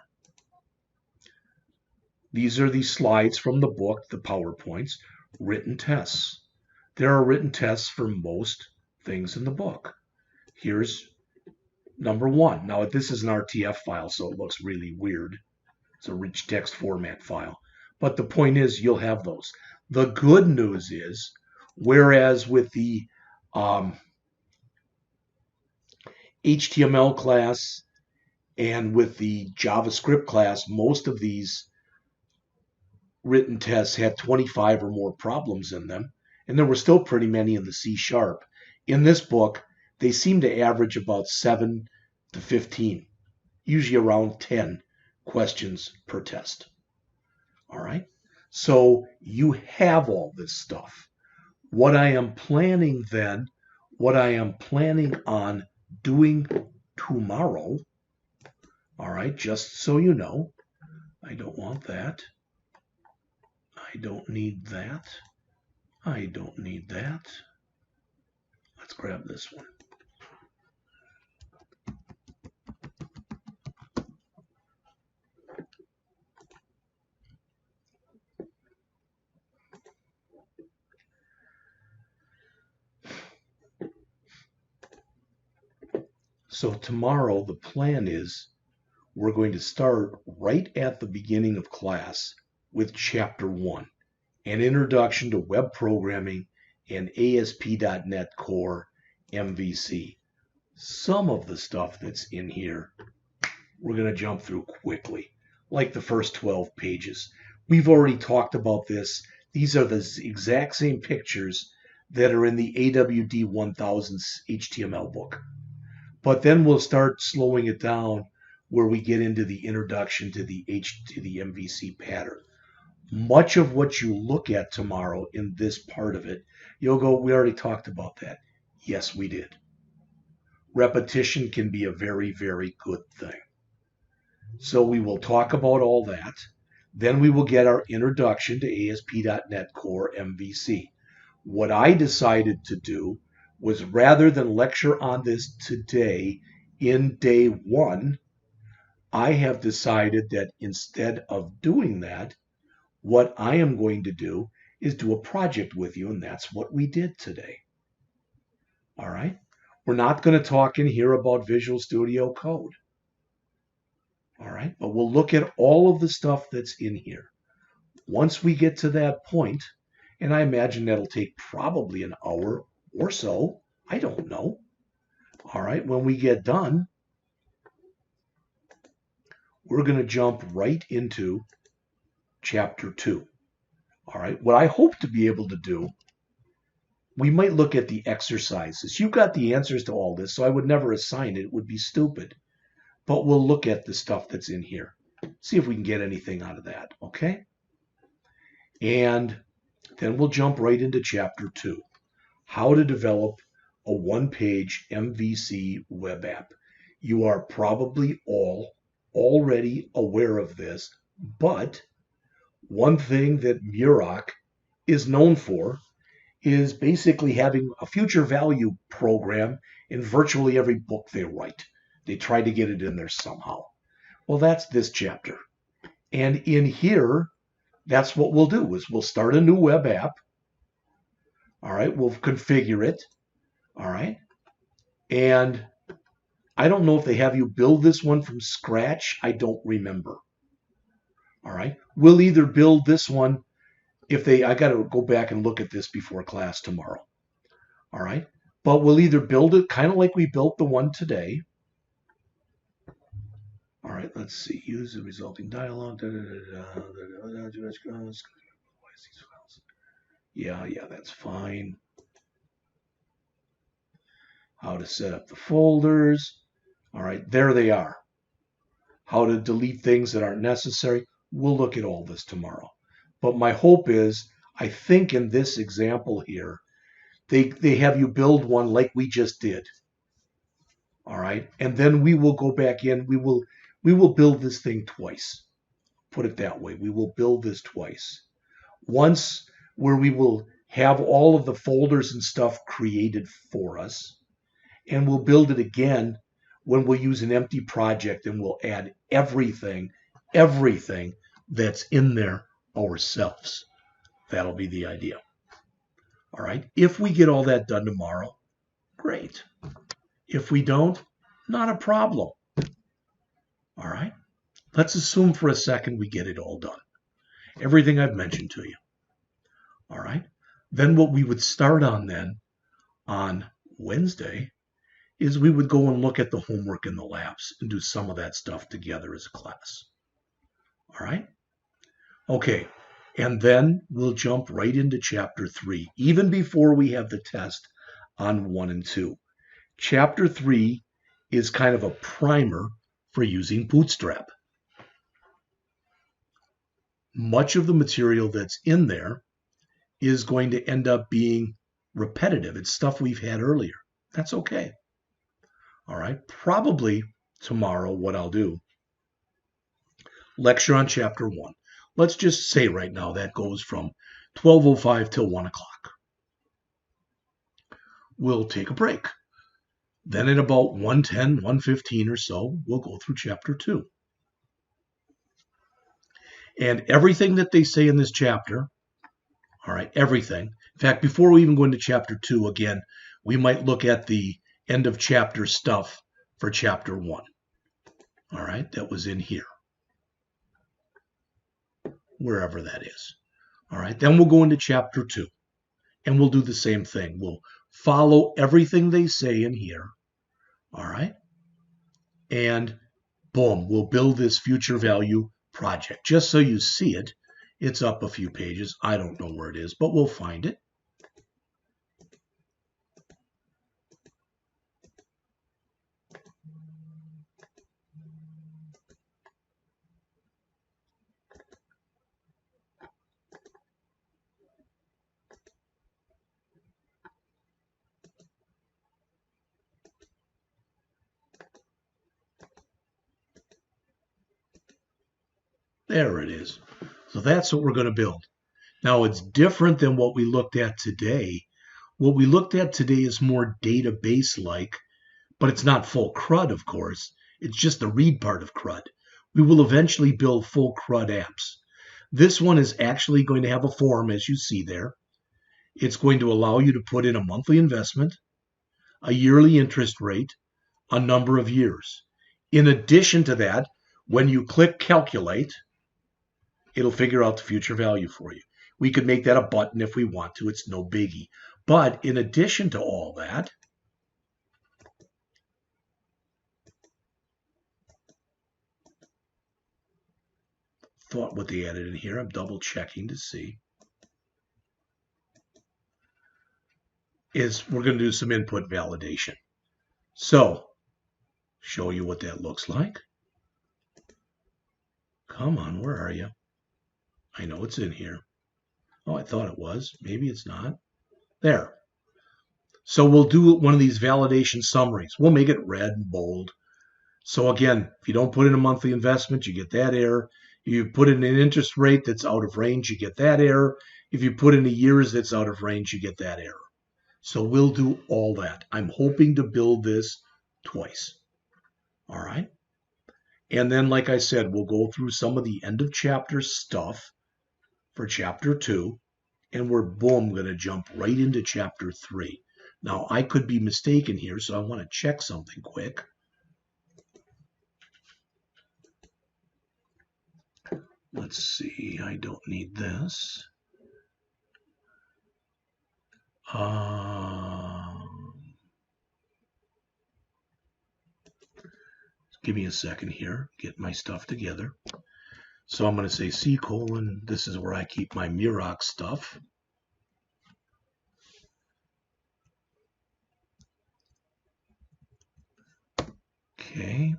These are the slides from the book, the PowerPoints, written tests. There are written tests for most things in the book. Here's number 1. Now, this is an RTF file, so it looks really weird. It's a rich text format file. But the point is, you'll have those. The good news is, whereas with the HTML class and with the JavaScript class, most of these written tests had 25 or more problems in them, and there were still pretty many in the C#. In this book, they seem to average about 7 to 15, usually around 10 questions per test. All right? So you have all this stuff. What I am planning then, what I am planning on doing tomorrow, all right, just so you know, I don't want that. I don't need that. I don't need that. Let's grab this one. So tomorrow, the plan is we're going to start right at the beginning of class with Chapter 1, an introduction to web programming and ASP.NET Core MVC. Some of the stuff that's in here, we're going to jump through quickly, like the first 12 pages. We've already talked about this. These are the exact same pictures that are in the AWD1000 HTML book. But then we'll start slowing it down where we get into the introduction to the MVC pattern. Much of what you look at tomorrow in this part of it, you'll go, we already talked about that. Yes, we did. Repetition can be a very, very good thing. So we will talk about all that. Then we will get our introduction to ASP.NET Core MVC. What I decided to do was rather than lecture on this today in day one, I have decided that instead of doing that, what I am going to do is do a project with you, and that's what we did today. All right? We're not going to talk in here about Visual Studio Code. All right? But we'll look at all of the stuff that's in here. Once we get to that point, and I imagine that'll take probably an hour or so, I don't know. All right, when we get done, we're going to jump right into chapter 2. All right, what I hope to be able to do, we might look at the exercises. You've got the answers to all this, so I would never assign it. It would be stupid. But we'll look at the stuff that's in here. See if we can get anything out of that, okay? And then we'll jump right into chapter 2. How to develop a one-page MVC web app. You are probably all already aware of this, but one thing that Muroc is known for is basically having a future value program in virtually every book they write. They try to get it in there somehow. Well, that's this chapter. And in here, that's what we'll do, is we'll start a new web app. All right, we'll configure it. All right. And I don't know if they have you build this one from scratch. I don't remember. All right. We'll either build this one I got to go back and look at this before class tomorrow. All right. But we'll either build it kind of like we built the one today. All right. Let's see. Use the resulting dialog. Yeah, that's fine. How to set up the folders. All right, there they are. How to delete things that aren't necessary. We'll look at all this tomorrow. But my hope is, I think in this example here, they have you build one like we just did. All right, and then we will go back in. We will build this thing twice. Put it that way. We will build this twice. Once where we will have all of the folders and stuff created for us, and we'll build it again when we'll use an empty project and we'll add everything that's in there ourselves. That'll be the idea. All right. If we get all that done tomorrow, great. If we don't, not a problem. All right. Let's assume for a second we get it all done. Everything I've mentioned to you. All right. Then what we would start on then on Wednesday is we would go and look at the homework in the labs and do some of that stuff together as a class. All right? Okay, and then we'll jump right into chapter 3, even before we have the test on 1 and 2. Chapter 3 is kind of a primer for using Bootstrap. Much of the material that's in there is going to end up being repetitive. It's stuff we've had earlier. That's okay. All right, probably tomorrow what I'll do, lecture on chapter 1. Let's just say right now that goes from 12:05 till 1 o'clock. We'll take a break. Then at about 1:10, 1:15 or so, we'll go through chapter 2. And everything that they say in this chapter, all right, everything. In fact, before we even go into chapter 2, again, we might look at the end of chapter stuff for chapter 1. All right, that was in here. Wherever that is. All right, then we'll go into chapter 2. And we'll do the same thing. We'll follow everything they say in here. All right. And boom, we'll build this future value project. Just so you see it, it's up a few pages. I don't know where it is, but we'll find it. There it is. So that's what we're going to build. Now, it's different than what we looked at today, What we looked at today is more database-like, but it's not full CRUD, of course. It's just the read part of CRUD. We will eventually build full CRUD apps. This one is actually going to have a form, as you see there. It's going to allow you to put in a monthly investment, a yearly interest rate, a number of years. In addition to that, when you click calculate, it'll figure out the future value for you. We could make that a button if we want to. It's no biggie. But in addition to all that, thought what they added in here. I'm double checking to see. Is we're going to do some input validation. So, show you what that looks like. Come on, where are you? I know it's in here. Oh, I thought it was. Maybe it's not. There. So we'll do one of these validation summaries. We'll make it red and bold. So again, if you don't put in a monthly investment, you get that error. You put in an interest rate that's out of range, you get that error. If you put in a years that's out of range, you get that error. So we'll do all that. I'm hoping to build this twice. All right. And then, like I said, we'll go through some of the end of chapter stuff for chapter 2. And we're, boom, going to jump right into chapter 3. Now, I could be mistaken here, so I want to check something quick. Let's see. I don't need this. Give me a second here. Get my stuff together. So I'm going to say C:, this is where I keep my Muroc stuff. Okay.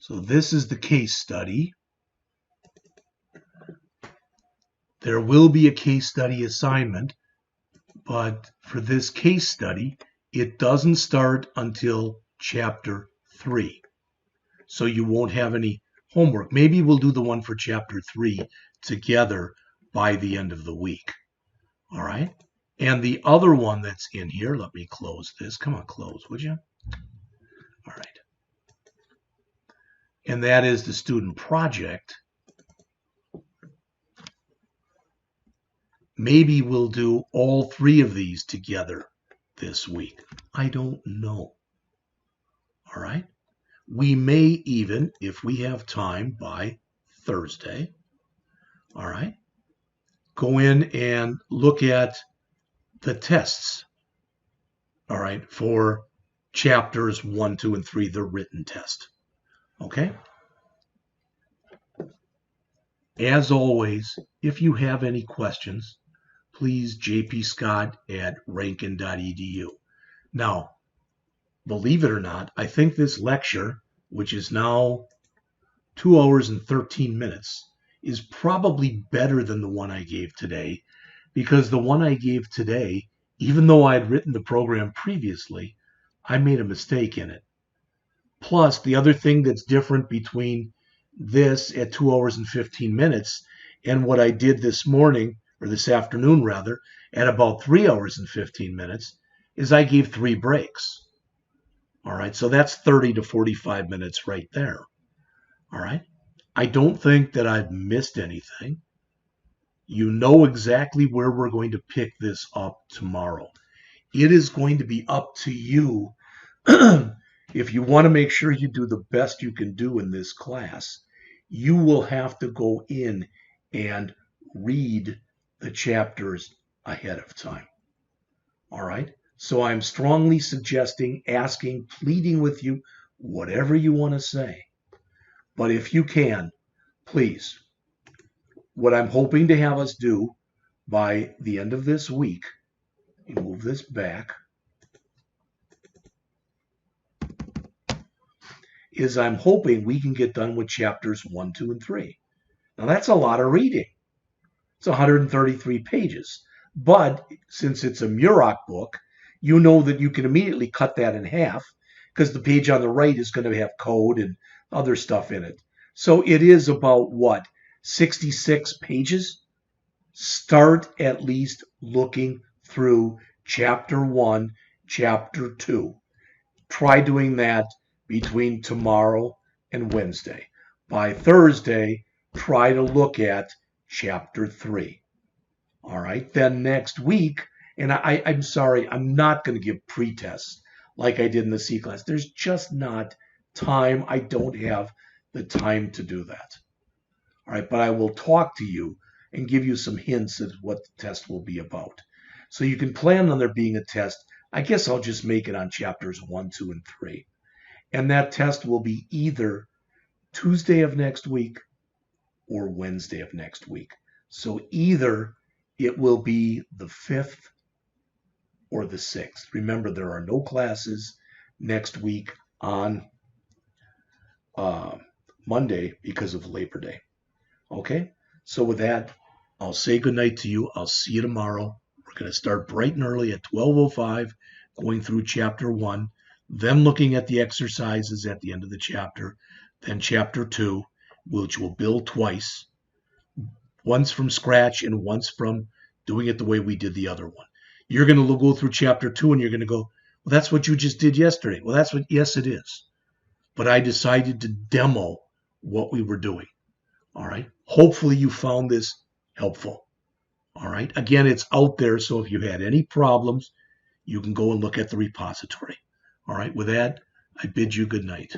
So this is the case study. There will be a case study assignment, but for this case study, it doesn't start until chapter 3. So you won't have any homework. Maybe we'll do the one for chapter 3 together by the end of the week. All right? And the other one that's in here, let me close this. Come on, close, would you? All right. And that is the student project. Maybe we'll do all 3 of these together this week. I don't know. All right? We may even, if we have time by Thursday, all right, go in and look at the tests, all right, for chapters 1, 2, and 3, the written test. Okay? As always, if you have any questions, please jpscott@rankin.edu. Now, believe it or not, I think this lecture, which is now 2 hours and 13 minutes, is probably better than the one I gave today, because the one I gave today, even though I had written the program previously, I made a mistake in it. Plus, the other thing that's different between this at 2 hours and 15 minutes and what I did this morning, or this afternoon rather, at about 3 hours and 15 minutes, is I gave 3 breaks. All right, so that's 30 to 45 minutes right there. All right, I don't think that I've missed anything. You know exactly where we're going to pick this up tomorrow. It is going to be up to you. If you want to make sure you do the best you can do in this class, you will have to go in and read the chapters ahead of time. All right? So I'm strongly suggesting, asking, pleading with you, whatever you want to say. But if you can, please, what I'm hoping to have us do by the end of this week, you move this back, is I'm hoping we can get done with chapters 1, 2, and 3. Now that's a lot of reading. It's 133 pages. But since it's a Muroc book, you know that you can immediately cut that in half because the page on the right is going to have code and other stuff in it. So it is about what, 66 pages? Start at least looking through chapter 1, chapter 2. Try doing that between tomorrow and Wednesday. By Thursday, try to look at chapter 3. All right, then next week, and I'm sorry, I'm not going to give pre-tests like I did in the C class. There's just not time. I don't have the time to do that. All right, but I will talk to you and give you some hints at what the test will be about. So you can plan on there being a test. I guess I'll just make it on chapters 1, 2, and 3. And that test will be either Tuesday of next week or Wednesday of next week. So either it will be the 5th or the 6th. Remember, there are no classes next week on Monday because of Labor Day. Okay? So with that, I'll say goodnight to you. I'll see you tomorrow. We're going to start bright and early at 12:05, going through chapter 1, then looking at the exercises at the end of the chapter, then chapter 2, which will build twice, once from scratch and once from doing it the way we did the other one. You're going to go through chapter 2 and you're going to go, well, that's what you just did yesterday. Well, yes, it is. But I decided to demo what we were doing. All right. Hopefully you found this helpful. All right. Again, it's out there. So if you had any problems, you can go and look at the repository. All right. With that, I bid you good night.